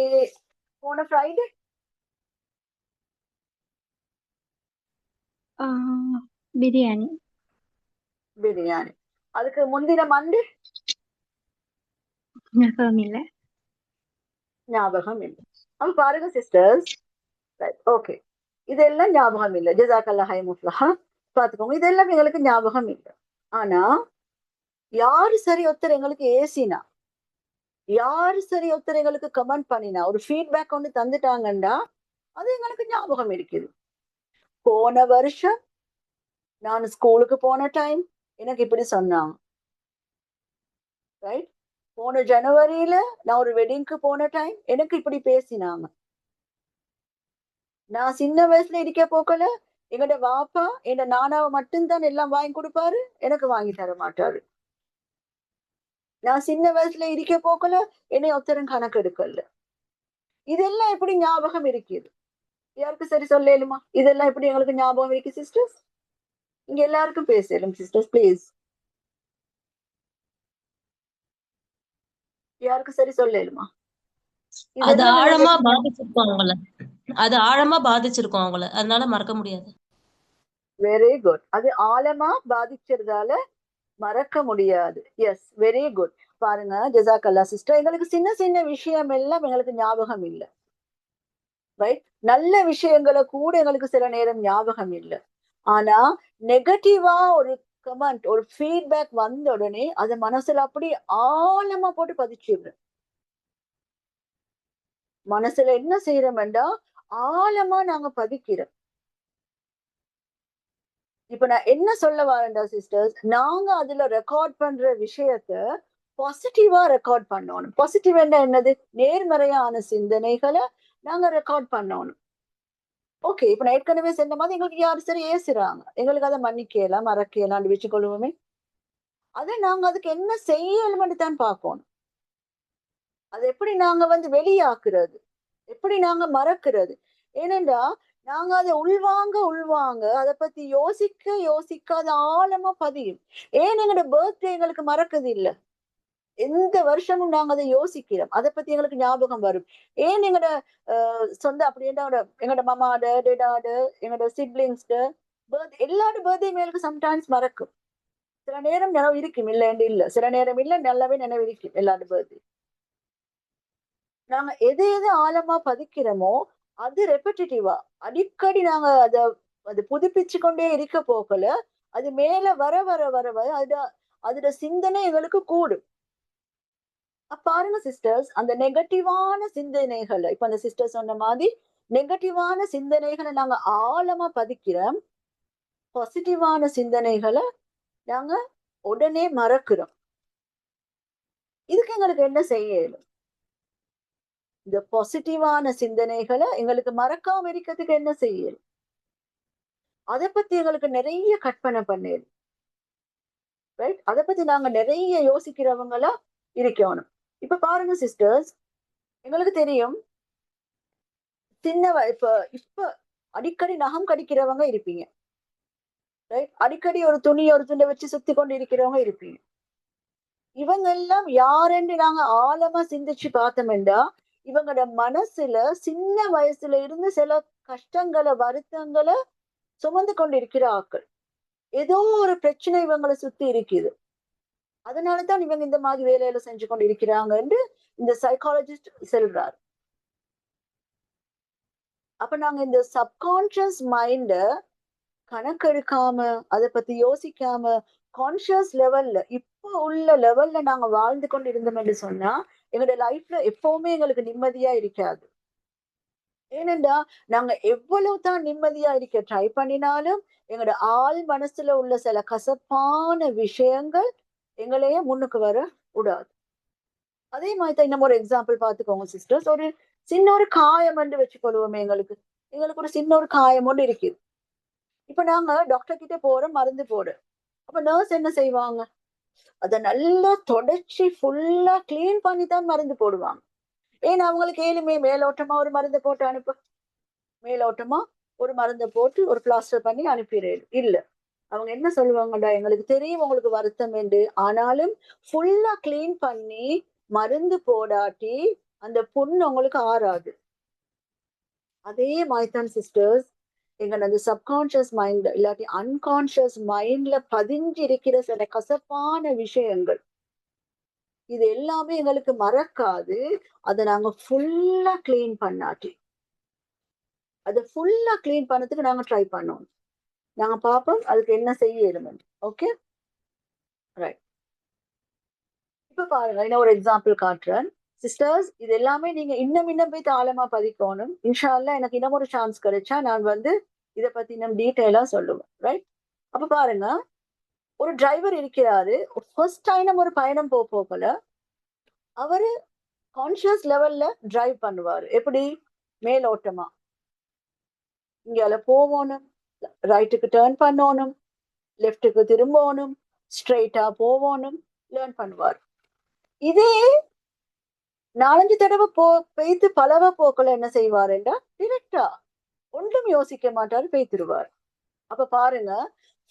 A: போன ஃப்ரைடே?
C: பிரியாணி.
A: பிரியாணி. அதுக்கு முந்தின மண்டே?
C: ஞாபகம் இல்லை.
A: ஞாபகம் இல்லை. அப்ப பாருங்க சிஸ்டர்ஸ், ஓகே, இதெல்லாம் ஞாபகம் இல்லை. ஜஸாக்கல்லா ஹை முஃப்லஹா. பாத்துக்கோங்க, இதெல்லாம் எங்களுக்கு ஞாபகம் இல்லை. ஆனா யாரு சரி ஒருத்தர் எங்களுக்கு ஏசினா, யாரு சரி ஒருத்தர் எங்களுக்கு கமெண்ட் பண்ணினா, ஒரு ஃபீட்பேக் ஒன்று தந்துட்டாங்கண்டா அது எங்களுக்கு ஞாபகம் இருக்குது. போன வருஷம் நான் ஸ்கூலுக்கு போன டைம் எனக்கு இப்படி சொன்னாங்க. ரைட்? போன ஜனவரியில நான் ஒரு வெட்டிங்க்கு போன டைம் எனக்கு இப்படி பேசினாங்க. நான் சின்ன வயசுல இருக்க போக்கல எங்கட வாப்பா என் நானாவை மட்டும்தான் எல்லாம் வாங்கி கொடுப்பாரு, எனக்கு வாங்கி தர மாட்டாரு. நான் சின்ன வயசுல இருக்க போக்கல என்னை ஒருத்தரும் கணக்கு எடுக்கல. இதெல்லாம் எப்படி ஞாபகம் இருக்குது? யாருக்கு சரி சொல்லலுமா? இதெல்லாம் எப்படி எங்களுக்கு ஞாபகம் இருக்கு சிஸ்டர்ஸ்? இங்க எல்லாருக்கும் பேசலும் சிஸ்டர்ஸ் ப்ளீஸ். யாருக்கு சரி சொல்லலுமா?
D: அது ஆழமா பாதிச்சிருக்கோம் அவங்கள. அது ஆழமா பாதிச்சிருக்கோம் அவங்கள. அதனால மறக்க முடியாது.
A: Very good. அது ஆழமா பாதிச்சதால மறக்க முடியாது. Yes, very good. பாருங்க, ஜஸாக்கல்லா சிஸ்டர். எங்களுக்கு சின்ன சின்ன விஷயம் எல்லாம் எங்களுக்கு ஞாபகம் இல்லை, ரைட்? நல்ல விஷயங்களை கூட எங்களுக்கு சில நேரம் ஞாபகம் இல்லை. ஆனா நெகட்டிவா ஒரு கமெண்ட், ஒரு ஃபீட்பேக் வந்த உடனே அது மனசுல அப்படி ஆழமா போட்டு பதிச்சிடுறேன். மனசுல என்ன செய்யறோம்டா ஆழமா நாங்க பதிக்கிறோம். இப்ப நான் என்ன சொல்ல வரேன்டா சிஸ்டர்ஸ், நாங்க அதுல ரெக்கார்ட் பண்ற விஷயத்த பாசிட்டிவா ரெக்கார்ட் பண்ணணும். பாசிட்டிவ் என்னது? நேர்மறையான சிந்தனைகளை நாங்க ரெக்கார்ட் பண்ணணும். ஓகே, இப்ப நான் ஏற்கனவே சொன்ன மாதிரி எங்களுக்கு யாரு சரி ஏசுறாங்க, எங்களுக்கு அதை மன்னிக்கலாம் மறக்கலாம் வச்சுக்கொள்வோமே. அதை நாங்க அதுக்கு என்ன செய்யணும்னு தான் பார்க்கணும். அதை எப்படி நாங்க வெளியாக்குறது, எப்படி நாங்க மறக்கிறது? ஏனென்றா நாங்க அதை உள்வாங்க அதை பத்தி யோசிக்க அது ஆழமா பதியும். ஏன் எங்களோட பர்த்டே எங்களுக்கு மறக்குது இல்ல? எந்த வருஷமும் நாங்க அதை யோசிக்கிறோம், அதை பத்தி எங்களுக்கு ஞாபகம் வரும். ஏன் எங்களோட சொந்த அப்படின்னா எங்களோட மாமாட டேடாட எங்களோட சிப்ளிங்ஸ்ட எல்லாரோட பர்த்டே எங்களுக்கு சம்டைம்ஸ் மறக்கும். சில நேரம் நினைவு இருக்கும், இல்லைன்னு இல்ல, சில நேரம் இல்ல, நல்லாவே நினைவு இருக்கும் எல்லாரோட பர்த்டே. நாங்க எது எது ஆழமா பதிக்கிறோமோ அது ரெப்பிட்டிவா அடிக்கடி நாங்க அது புதுப்பிச்சு கொண்டே இருக்க போகல, அது மேல வர வர வர வர அதோட சிந்தனை எங்களுக்கு கூடும். பாருங்க சிஸ்டர்ஸ், அந்த நெகட்டிவான சிந்தனைகளை, இப்ப அந்த சிஸ்டர் சொன்ன மாதிரி நெகட்டிவான சிந்தனைகளை நாங்க ஆழமா பதிக்கிறோம், பாசிட்டிவான சிந்தனைகளை நாங்க உடனே மறக்கிறோம். இதுக்கு எங்களுக்கு என்ன செய்யணும்? இந்த பாசிட்டிவான சிந்தனைகளை எங்களுக்கு மறக்காம இருக்கிறதுக்கு என்ன செய்யணும்? அதை பத்தி எங்களுக்கு நிறைய கற்பனை பண்ணேன், ரைட்? அதை பத்தி நாங்க நிறைய யோசிக்கிறவங்களா இருக்கணும். இப்ப பாருங்க சிஸ்டர்ஸ், எங்களுக்கு தெரியும் இப்ப அடிக்கடி நகம் கடிக்கிறவங்க இருப்பீங்க, ரைட்? அடிக்கடி ஒரு துண்டை வச்சு சுத்தி கொண்டு இருக்கிறவங்க இருப்பீங்க. இவங்க எல்லாம் யாருன்னு நாங்க ஆழமா சிந்திச்சு பார்த்தோம்டா, இவங்களோட மனசுல சின்ன வயசுல இருந்து சில கஷ்டங்களை வருத்தங்களை சுமந்து கொண்டு இருக்கிற ஆட்கள். ஏதோ ஒரு பிரச்சனை இவங்களை சுத்தி இருக்குது, அதனாலதான் இவங்க இந்த மாதிரி வேலையில செஞ்சு கொண்டு இருக்கிறாங்க என்று இந்த சைக்காலஜிஸ்ட் சொல்றாரு. அப்ப நாங்க இந்த சப்கான்சியஸ் மைண்ட கணக்கெடுக்காம, அதை பத்தி யோசிக்காம, கான்சியஸ் லெவல்ல இப்ப உள்ள லெவல்ல நாங்க வாழ்ந்து கொண்டு இருந்தோம் என்று சொன்னா எங்களோட லைஃப்ல எப்பவுமே எங்களுக்கு நிம்மதியா இருக்காது. ஏனென்றா நாங்க எவ்வளவுதான் நிம்மதியா இருக்க ட்ரை பண்ணினாலும் எங்களோட ஆள் மனசுல உள்ள சில கசப்பான விஷயங்கள் எங்களையே முன்னுக்கு வர விடாது. அதே மாதிரிதான் இன்னும் ஒரு எக்ஸாம்பிள் பார்த்துக்கோங்க சிஸ்டர்ஸ். ஒரு சின்ன ஒரு காயம் என்று வச்சுக்கொள்வோமே, எங்களுக்கு ஒரு சின்ன ஒரு காயம் ஒன்று இருக்குது. இப்ப நாங்க டாக்டர் கிட்ட போறோம், மருந்து போட. அப்ப நர்ஸ் என்ன செய்வாங்க? அதை நல்லா தொடச்சி ஃபுல்லா கிளீன் பண்ணி தான் மருந்து போடுவாங்க. ஏன்னா அவங்களுக்கு ஏழுமே மேலோட்டமா ஒரு மருந்தை போட்டு அனுப்ப, மேலோட்டமா ஒரு மருந்தை போட்டு ஒரு பிளாஸ்டர் பண்ணி அனுப்பிடுறது இல்ல. அவங்க என்ன சொல்லுவாங்கடா, எங்களுக்கு தெரியும் உங்களுக்கு வருத்தம் என்று, ஆனாலும் ஃபுல்லா கிளீன் பண்ணி மருந்து போடாட்டி அந்த புண்ணு உங்களுக்கு ஆறாது. அதே மாதிரிதான் சிஸ்டர்ஸ், எங்க அந்த சப்கான்சியஸ் மைண்ட் இல்லாட்டி அன்கான்சியஸ் மைண்ட்ல பதிஞ்சு இருக்கிற சில கசப்பான விஷயங்கள், இது எல்லாமே எங்களுக்கு மறக்காது. அதை நாங்க ஃபுல்லா கிளீன் பண்ணாட்டி, அதை ஃபுல்லா கிளீன் பண்ணதுக்கு நாங்க ட்ரை பண்ணோம். நாங்க பார்ப்போம் அதுக்கு என்ன செய்யணும். Okay, right. இப்ப பாருங்க, இன்னும் ஒரு எக்ஸாம்பிள் காட்டுறேன் சிஸ்டர்ஸ். இது எல்லாமே நீங்க இன்னும் போய் ஆழமா பதிக்கணும். இன்ஷா அல்லாஹ் எனக்கு இன்னும் ஒரு சான்ஸ் கிடைச்சா நான் இதை பத்தி இன்னும் டீட்டெயிலா சொல்லுவேன், ரைட்? அப்ப பாருங்க, ஒரு டிரைவர் இருக்கிறாரு. ஃபர்ஸ்ட் டைம் ஒரு பயணம் போகல, அவரு கான்சியஸ் லெவல்ல டிரைவ் பண்ணுவாரு. எப்படி? மேலோட்டமா இங்கால போகணும், ரைட்டுக்கு டேர்ன் பண்ணணும், லெஃப்ட்டுக்கு திரும்பணும், ஸ்ட்ரெயிட்டா போகணும், லேர்ன் பண்ணுவார். இதே 4-5 தடவை பெய்த்து பலவ போக்களை என்ன செய்வாருண்டா டிரெக்டா ஒன்றும் யோசிக்க மாட்டாரு, பெய்த்திருவார். அப்ப பாருங்க,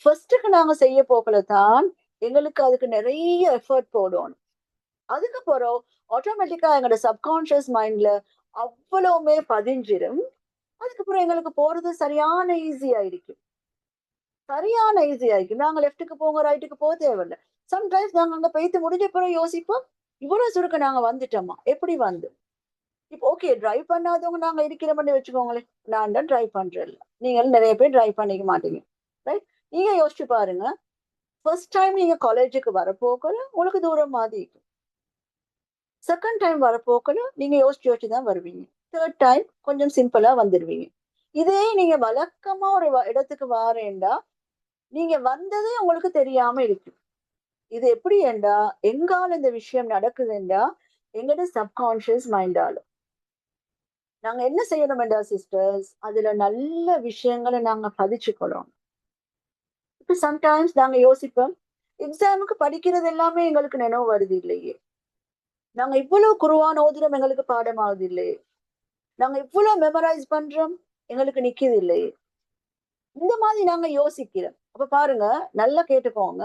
A: ஃபர்ஸ்ட்டுக்கு நாங்க செய்ய போக்கல தான் எங்களுக்கு அதுக்கு நிறைய எஃபர்ட் போடணும். அதுக்கப்புறம் ஆட்டோமேட்டிக்கா எங்களோட சப்கான்சியஸ் மைண்ட்ல அவ்வளவுமே பதிஞ்சிடும். அதுக்கப்புறம் எங்களுக்கு போறது சரியான ஈஸியா இருக்கும். நாங்க லெஃப்ட்டுக்கு போங்க, ரைட்டுக்கு போக தேவையில்லை. சம்டைம்ஸ் நாங்க அங்க போயிட்டு முடிஞ்ச பிறகு யோசிப்போம், இவ்வளவு சுருக்க நாங்க வந்துட்டோமா, எப்படி வந்து. இப்போ ஓகே, டிரைவ் பண்ணாதவங்க நாங்க இருக்கிறோம்னு வச்சுக்கோங்களேன். நான் தான் டிரைவ் பண்றேன், நீங்கள் நிறைய பேர் டிரைவ் பண்ணிக்க மாட்டீங்க, ரைட்? நீங்க யோசிச்சு பாருங்க, ஃபர்ஸ்ட் டைம் நீங்க காலேஜுக்கு வரப்போக்கல உங்களுக்கு தூரம் மாதிரி இருக்கும். செகண்ட் டைம் வரப்போக்கல நீங்க யோசிச்சு தான் வருவீங்க. தேர்ட் டைம் கொஞ்சம் சிம்பிளா வந்துடுவீங்க. இதே நீங்க வழக்கமா ஒரு இடத்துக்கு வாரேண்டா நீங்க வந்ததே உங்களுக்கு தெரியாம இருக்கு. இது எப்படி ஏண்டா எங்கால இந்த விஷயம் நடக்குதுண்டா எங்கட சப்கான்சியஸ் மைண்டால. நாங்க என்ன செய்யணும்டா சிஸ்டர்ஸ், அதுல நல்ல விஷயங்களை நாங்க பதிச்சுக்கணும். இப்ப சம்டைம்ஸ் நாங்க யோசிப்போம், எக்ஸாமுக்கு படிக்கிறது எல்லாமே எங்களுக்கு நினைவு வருது இல்லையே, நாங்க இவ்வளவு குருவான ஓதுறோம் எங்களுக்கு பாடமாகுது இல்லையே, நாங்க இவ்வளவு மெமரைஸ் பண்றோம் எங்களுக்கு நிக்குது இல்லையே, இந்த மாதிரி நாங்க யோசிக்கிறோம். அப்ப பாருங்க, நல்லா கேட்டுக்கோங்க,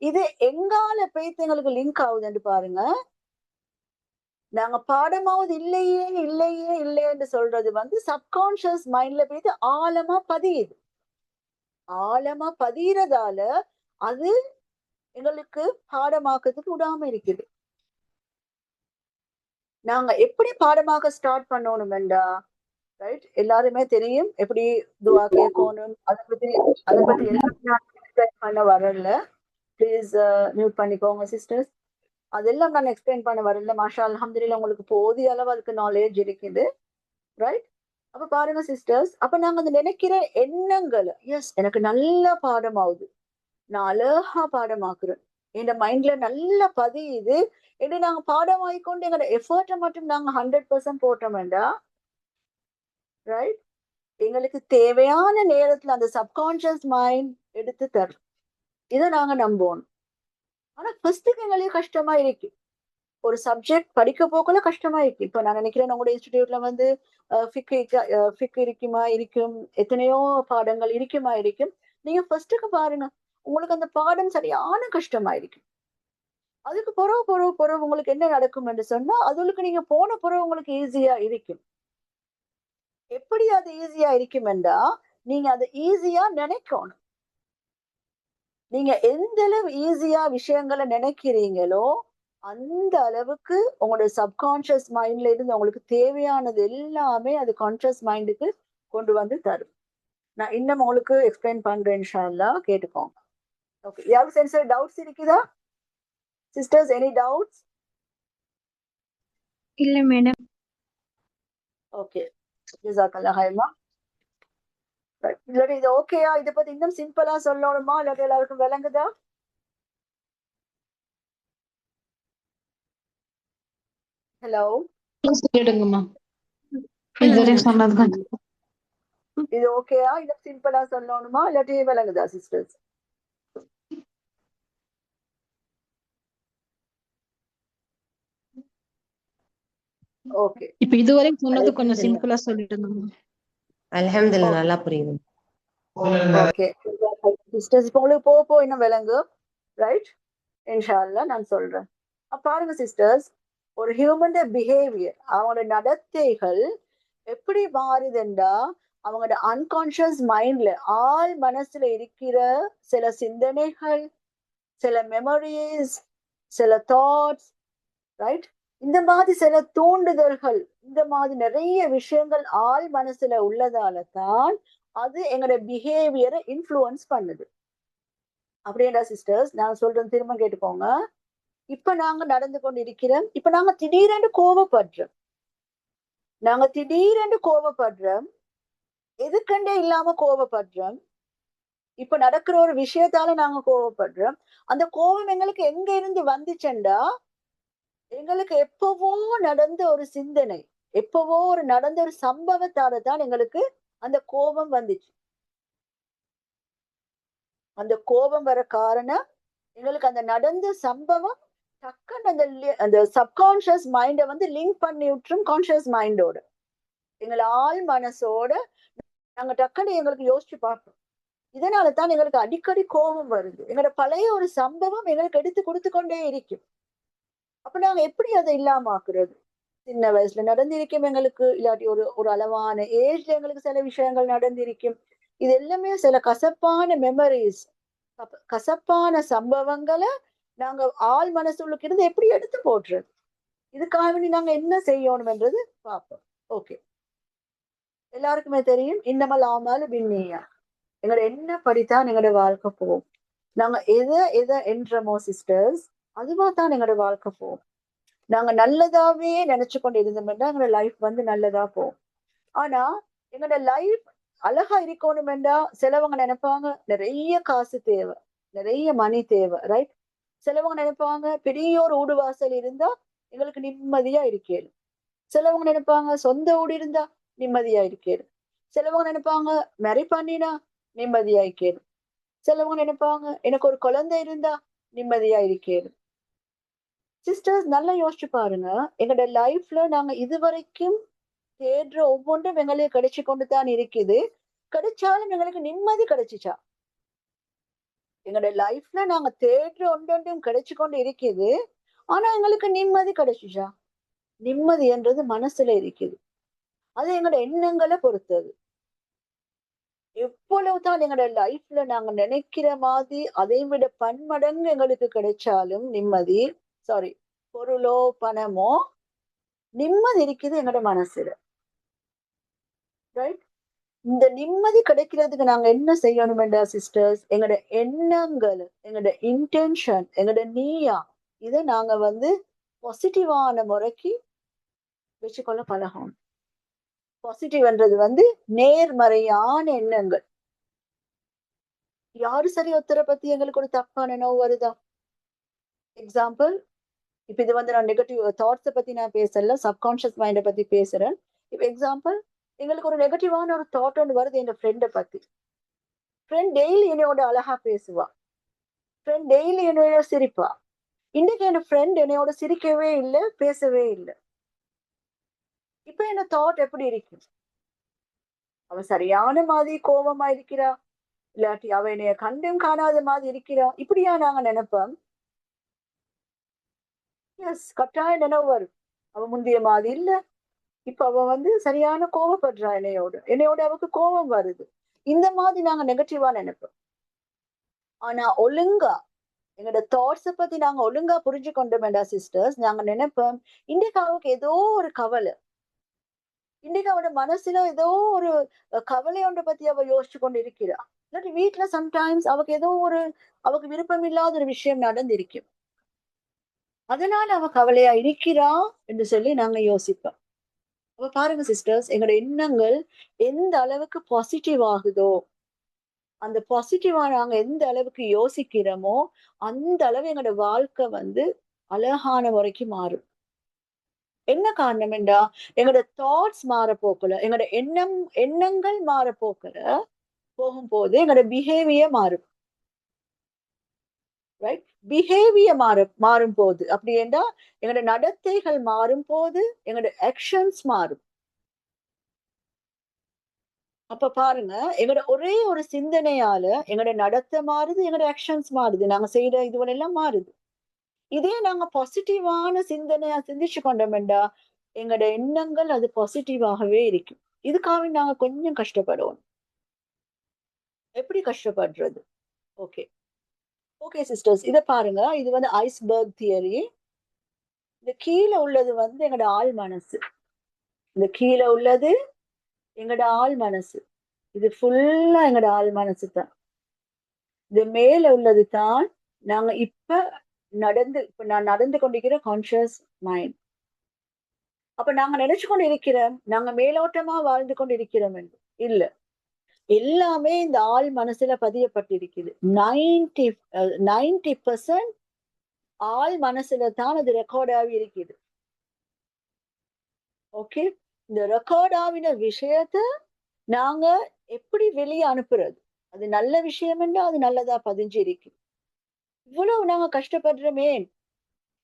A: இது எங்கால பேத்து எங்களுக்கு லிங்க் ஆகுதுன்னு பாருங்க. நாங்க பாடமாவது இல்லையே இல்லையே இல்லையேன்னு சொல்றது வந்து சப்கான்சியஸ் மைண்ட்ல போயிட்டு ஆழமா பதியுது. ஆழமா பதியறதால அது எங்களுக்கு பாடமாக்கிறதுக்கு விடாம இருக்குது. நாங்க எப்படி பாடமாக்க ஸ்டார்ட் பண்ணணும்டா, ரைட்? எல்லாருமே தெரியும் எப்படி துவா கேட்கணும், அதை பத்தி எல்லாம் பண்ண வரல. ப்ளீஸ் மியூட் பண்ணிக்கோங்க சிஸ்டர்ஸ். அதெல்லாம் நான் எக்ஸ்பிளைன் பண்ண வரல. மாஷா அல்ஹம்துலில்லாஹ், உங்களுக்கு போதிய அளவு அதுக்கு நாலேஜ் இருக்குது, ரைட்? அப்ப பாருங்க சிஸ்டர்ஸ், அப்ப நாங்க அந்த நினைக்கிற எண்ணங்களை, எஸ் எனக்கு நல்ல பாடம் ஆகுது, நான் அழகா பாடமாக்குறேன், என் மைண்ட்ல நல்லா பதியுது என்று நாங்க பாடமாயிக்கொண்டு எங்களோட எஃபர்ட்டை மட்டும் நாங்க 100% போட்டோம் வேண்டாம், ரைட்? எங்களுக்கு தேவையான நேரத்துல அந்த சப்கான்சியஸ் மைண்ட் எடுத்து தரும். இதை நாங்க நம்புவோம். ஆனா ஃபர்ஸ்ட்டுக்கு எங்களுக்கு கஷ்டமா இருக்கு, ஒரு சப்ஜெக்ட் படிக்க போக்குள்ள கஷ்டமா இருக்கு. இப்ப நான் நினைக்கிறேன் உங்களோட இன்ஸ்டிடியூட்ல வந்து ஃபிக் இருக்கும், எத்தனையோ பாடங்கள் இருக்கும். நீங்க ஃபர்ஸ்ட்டுக்கு பாருங்க, உங்களுக்கு அந்த பாடம் சரியான கஷ்டமா இருக்கு. அதுக்கு பிறகு உங்களுக்கு என்ன நடக்கும் என்று சொன்னா, அதுக்கு நீங்க போன பிறகு உங்களுக்கு ஈஸியா இருக்கும். எப்படி அது ஈஸியா இருக்கும் என்றா, நீங்க அதை ஈஸியா நினைக்கணும். நீங்க எந்த அளவு ஈஸியா விஷயங்களை நினைக்கிறீங்களோ அந்த அளவுக்கு உங்களுடைய சப்கான்சியஸ் மைண்ட்ல இருந்து உங்களுக்கு தேவையானது எல்லாமே அது கான்சியஸ் மைண்டுக்கு கொண்டு வந்து தரும். நான் இன்னும் உங்களுக்கு எக்ஸ்பிளைன் பண்றேன், இன்ஷா அல்லாஹ், கேட்டுக்கோங்க. ஓகே, யாருக்கு சென்சர் டவுட்ஸ் இருக்குதா சிஸ்டர்ஸ்? Any doubts?
C: இல்ல மேடம்.
A: ஓகே, ஜஸாக்கல்லாஹ் ஹைமா. இல்லாட்டி இது ஓகேயா? இதை பத்தி இன்னும் சிம்பிளா சொல்லணுமா, இல்லாட்டி எல்லாருக்கும் விளங்குதா? ஹலோ,
E: சொல்லிடுங்கம்மா. இதுவரை சொன்னதுதான்.
A: இது ஓகேயா? இதை சிம்பிளா சொல்லணுமா, இல்லாட்டி விளங்குதா சிஸ்டர்ஸ்? ஓகே,
E: இப்ப இதுவரை சொன்னது கொஞ்சம் சிம்பிளா சொல்லிடுங்கம்மா.
F: அல்ஹம்துலில்லாஹ், நல்லா புரியுது.
A: ஓகே சிஸ்டர்ஸ், இப்போ உங்களுக்கு போ இன்னும் விளங்கு, ரைட்? இன்ஷா அல்லாஹ் நான் சொல்றேன். பாருங்க சிஸ்டர்ஸ், ஒரு ஹியூமன் பிஹேவியர், அவங்களோட நடத்தைகள் எப்படி மாறுதுண்டா, அவங்களோட அன்கான்சியஸ் மைண்ட்ல ஆள் மனசுல இருக்கிற சில சிந்தனைகள், சில மெமரிஸ், சில தாட்ஸ், ரைட்? இந்த மாதிரி சில தூண்டுதல்கள், இந்த மாதிரி நிறைய விஷயங்கள் ஆள் மனசுல உள்ளதால தான் அது எங்களோட பிஹேவியரை இன்ஃப்ளூயன்ஸ் பண்ணுது. அப்படின்னா சிஸ்டர்ஸ், நான் சொல்றேன், திரும்ப கேட்டுக்கோங்க. இப்ப நாங்க நடந்து கொண்டு இருக்கிறோம், இப்ப நாங்க திடீரென்று கோபப்படுறோம், எதுக்கண்டே இல்லாம கோபப்படுறோம். இப்ப நடக்கிற ஒரு விஷயத்தால நாங்க கோபப்படுறோம். அந்த கோபம் எங்களுக்கு எங்க இருந்து வந்துச்சுண்டா, எங்களுக்கு எப்பவோ நடந்த ஒரு சிந்தனை, எப்பவோ நடந்த ஒரு சம்பவத்தால தான் எங்களுக்கு அந்த கோபம் வந்துச்சு. அந்த கோபம் வர காரணம் எங்களுக்கு அந்த நடந்த சம்பவம் டக்குன்னு அந்த சப்கான்ஷியஸ் மைண்டை வந்து லிங்க் பண்ணி விட்டுரும் கான்ஷியஸ் மைண்டோட, எங்களை ஆள் மனசோட நாங்க டக்குன்னு எங்களுக்கு யோசிச்சு பார்ப்போம். இதனால தான் எங்களுக்கு அடிக்கடி கோபம் வருது. எங்களோட பழைய ஒரு சம்பவம் எங்களுக்கு எடுத்து கொடுத்து கொண்டே இருக்கும். அப்ப நாங்க எப்படி அதை இல்லாம ஆக்குறது? சின்ன வயசுல நடந்திருக்கும் எங்களுக்கு, இல்லாட்டி ஒரு அளவான ஏஜ்ல எங்களுக்கு சில விஷயங்கள் நடந்திருக்கும். இது எல்லாமே சில கசப்பான மெமரிஸ், கசப்பான சம்பவங்களை நாங்க ஆள் மனசுள்ளுக்கு இருந்து எப்படி எடுத்து போடுறது? இதுக்காக வேண்டி நாங்க என்ன செய்யணும்ன்றது பார்ப்போம். ஓகே, எல்லாருக்குமே தெரியும் இன்னமல் ஆமாலும் பின்னியா, எங்களோட என்ன படித்தான் எங்களோட வாழ்க்கை போகும். நாங்க எதை என்றமோ சிஸ்டர்ஸ், அதுவா தான் எங்களோட வாழ்க்கை போகும். நாங்க நல்லதாவே நினைச்சு கொண்டு இருந்தோம்னா எங்களோட லைஃப் வந்து நல்லதா போகும். ஆனா எங்களோட லைஃப் அழகா இருக்கணும்டா சிலவங்க நினைப்பாங்க நிறைய காசு தேவை, நிறைய மணி தேவை, ரைட்? சிலவங்க நினைப்பாங்க பெரிய ஒரு வீடு வாசல் இருந்தா எங்களுக்கு நிம்மதியா இருக்கேன். சிலவங்க நினைப்பாங்க சொந்த வீடு இருந்தா நிம்மதியா இருக்கேன். சிலவங்க நினைப்பாங்க மேரி பண்ணினா நிம்மதியா இருக்கேன். சிலவங்க நினைப்பாங்க எனக்கு ஒரு குழந்தை இருந்தா நிம்மதியா இருக்கேன். சிஸ்டர்ஸ், நல்லா யோசிச்சு பாருங்க, எங்களோட லைஃப்ல நாங்க இதுவரைக்கும் தேடுற ஒவ்வொன்றும் எங்களுக்கு கிடைச்சு கொண்டு தான் இருக்குது. கிடைச்சாலும் எங்களுக்கு நிம்மதி கிடைச்சிச்சா? எங்களோட லைஃப்ல நாங்க தேடுற ஒன்றொன்றும் கிடைச்சு கொண்டு இருக்குது, ஆனா எங்களுக்கு நிம்மதி கிடைச்சிச்சா? நிம்மதி என்றது மனசுல இருக்குது. அது எங்களோட எண்ணங்களை பொறுத்தது. எவ்வளவுதான் எங்களோட லைஃப்ல நாங்க நினைக்கிற மாதிரி அதை விட பன்மடங்கு எங்களுக்கு கிடைச்சாலும் நிம்மதி, சாரி, பொருளோ பணமோ, நிம்மதி இருக்குது எங்களோட மனசுல, ரைட்? இந்த நிம்மதி கிடைக்கிறதுக்கு நாங்க என்ன செய்யணும்டா சிஸ்டர்ஸ், எங்களோட எண்ணங்கள், எங்களோட இன்டென்ஷன், எங்களோட நீயா, இதை நாங்க வந்து பாசிட்டிவான முறைக்கு வச்சுக்கொள்ள பழகணும். பாசிட்டிவ்ன்றது வந்து நேர்மறையான எண்ணங்கள். யாரு சரி ஒருத்தரை பத்தி எங்களுக்கு ஒரு தப்பான எண்ணம் வருதா? எக்ஸாம்பிள், இப்ப இது வந்து நான் நெகட்டிவ் தாட்ஸை பத்தி நான் பேசல, சப்கான்ஷியஸ் மைண்டை பத்தி பேசுறேன். இப்ப எக்ஸாம்பிள், எங்களுக்கு ஒரு நெகட்டிவான ஒரு தாட் ஒன்று வருது என் ஃப்ரெண்டை பத்தி. ஃப்ரெண்ட் டெய்லி என்னையோட அழகா பேசுவா, ஃப்ரெண்ட் டெய்லி என்னையோட சிரிப்பா. இன்னைக்கு என் ஃப்ரெண்ட் என்னையோட சிரிக்கவே இல்லை, பேசவே இல்லை. இப்ப என்ன தாட் எப்படி இருக்கு? அவ சரியான மாதிரி கோபமா இருக்கிறா, இல்லாட்டி அவ என்னைய கண்டும் காணாத மாதிரி இருக்கிறா, இப்படியா நாங்க நினைப்போம்? எஸ், கட்டாய நினைவு வரும். அவ முந்தைய மாதிரி இல்ல, இப்ப அவ வந்து சரியான கோவப்படுறா, என்னையோட அவக்கு கோபம் வருது. இந்த மாதிரி நாங்க நெகட்டிவா நினைப்போம். ஆனா ஒழுங்கா எங்களோட தாட்ஸை பத்தி நாங்க ஒழுங்கா புரிஞ்சு கொண்டோம்டா சிஸ்டர்ஸ், நாங்க நினைப்போம் இன்னைக்கு அவளுக்கு ஏதோ ஒரு கவலை, இன்னைக்கு அவனோட மனசுல ஏதோ ஒரு கவலை ஒன்றை பத்தி அவ யோசிச்சு கொண்டு இருக்கிறா. இல்லாட்டி வீட்டுல சம்டைம்ஸ் அவக்கு ஏதோ ஒரு அவக்கு விருப்பம் இல்லாத ஒரு விஷயம் நடந்திருக்கும், அதனால அவ கவலையா இருக்கிறா என்று சொல்லி நாங்க யோசிப்போம். அப்ப பாருங்க சிஸ்டர்ஸ், எங்களோட எண்ணங்கள் எந்த அளவுக்கு பாசிட்டிவ் ஆகுதோ, அந்த பாசிட்டிவா நாங்க எந்த அளவுக்கு யோசிக்கிறோமோ அந்த அளவு எங்களோட வாழ்க்கை வந்து அழகான முறைக்கு மாறும். என்ன காரணம் என்றா, எங்களோட தாட்ஸ் மாற போக்கல, எங்களோட எண்ணங்கள் மாற போக்கல போகும்போது எங்களோட பிஹேவியர் மாறும், ரைட்? பிஹேவியர் மாறும் போது, அப்படி என்றா எங்களோட நடத்தைகள் மாறும் போது எங்களோட ஆக்ஷன்ஸ் மாறும். அப்ப பாருங்க, எங்களோட ஒரே ஒரு சிந்தனையால எங்களோட நடத்தை மாறுது, எங்களோட ஆக்ஷன்ஸ் மாறுது, நாங்க செய்யற இதுவெல்லாம் மாறுது. இதே நாங்க பாசிட்டிவான சிந்தனையா சிந்திச்சு கொண்டோம்டா எங்களோட எண்ணங்கள் அது பாசிட்டிவாகவே இருக்கும். இதுக்காக நாங்க கொஞ்சம் கஷ்டப்படுவோம். எப்படி கஷ்டப்படுறது? ஓகே ஓகே சிஸ்டர்ஸ், இதை பாருங்க, இது வந்து ஐஸ்பர்க் தியரி. இந்த கீழே உள்ளது வந்து எங்களோட ஆள் மனசு, இந்த கீழே உள்ளது எங்களோட ஆள் மனசு, இது ஃபுல்லா எங்களோட ஆள் மனசு தான். இது மேல உள்ளது தான் நாங்க இப்ப நான் நடந்து கொண்டிருக்கிற கான்சியஸ் மைண்ட். அப்ப நாங்க நினைச்சு கொண்டு இருக்கிறோம் நாங்க மேலோட்டமா வாழ்ந்து கொண்டு இருக்கிறோம் என்று இல்ல, எல்லாமே இந்த ஆள் மனசுல பதியப்பட்டிருக்குது. 90% ஆள் மனசுல தான் அது ரெக்கார்ட் ஆகி இருக்குது. ஓகே, இந்த ரெக்கார்ட் ஆகின விஷயத்த நாங்க எப்படி வெளியே அனுப்புறது? அது நல்ல விஷயம் என்றா அது நல்லதா பதிஞ்சு இருக்கு. இவ்வளவு நாங்க கஷ்டப்படுறோமே,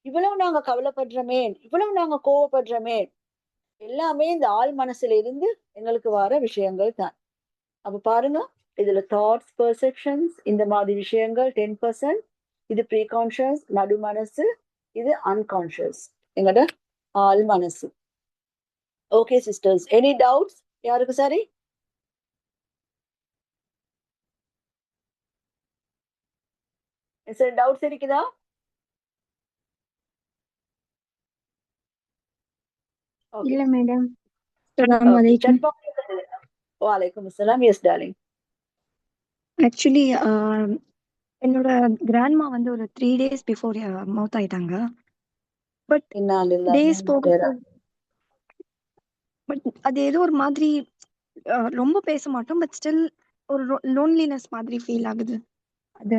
A: இவ்வளவு நாங்க கவலைப்படுறோமே, இவ்வளவு நாங்க கோவப்படுறோமே, எல்லாமே இந்த ஆள் மனசுல இருந்து எங்களுக்கு வர விஷயங்கள் தான். அப்ப பாருங்க, இதுல தாட்ஸ், பெர்செப்ஷன்ஸ் இந்த மாதிரி விஷயங்கள் 10%, இது ப்ரீகான்ஷியஸ் நடு மனசு, இது அன்கான்ஷியஸ் எங்கட ஆள் மனசு. Okay sisters, any doubts? யாருக்கு சரி? சரி, டவுட்ஸ் இருக்குதா? ஓகே
C: இல்ல மேடம்.
A: ஓகே, chat box வலைக்கும் அஸ்ஸலாம். Yes darling.
G: ஆக்சுவலி என்னோட கிராண்ட்மா வந்து ஒரு 3 days பிஃபோர் மவுத் ஆயிட்டாங்க. பட் டேஸ் போக பட் அது ஏதோ ஒரு மாதிரி ரொம்ப பேச மாட்டோம். பட் ஸ்டில் ஒரு லோன்லினஸ் மாதிரி ஃபீல் ஆகுது. அது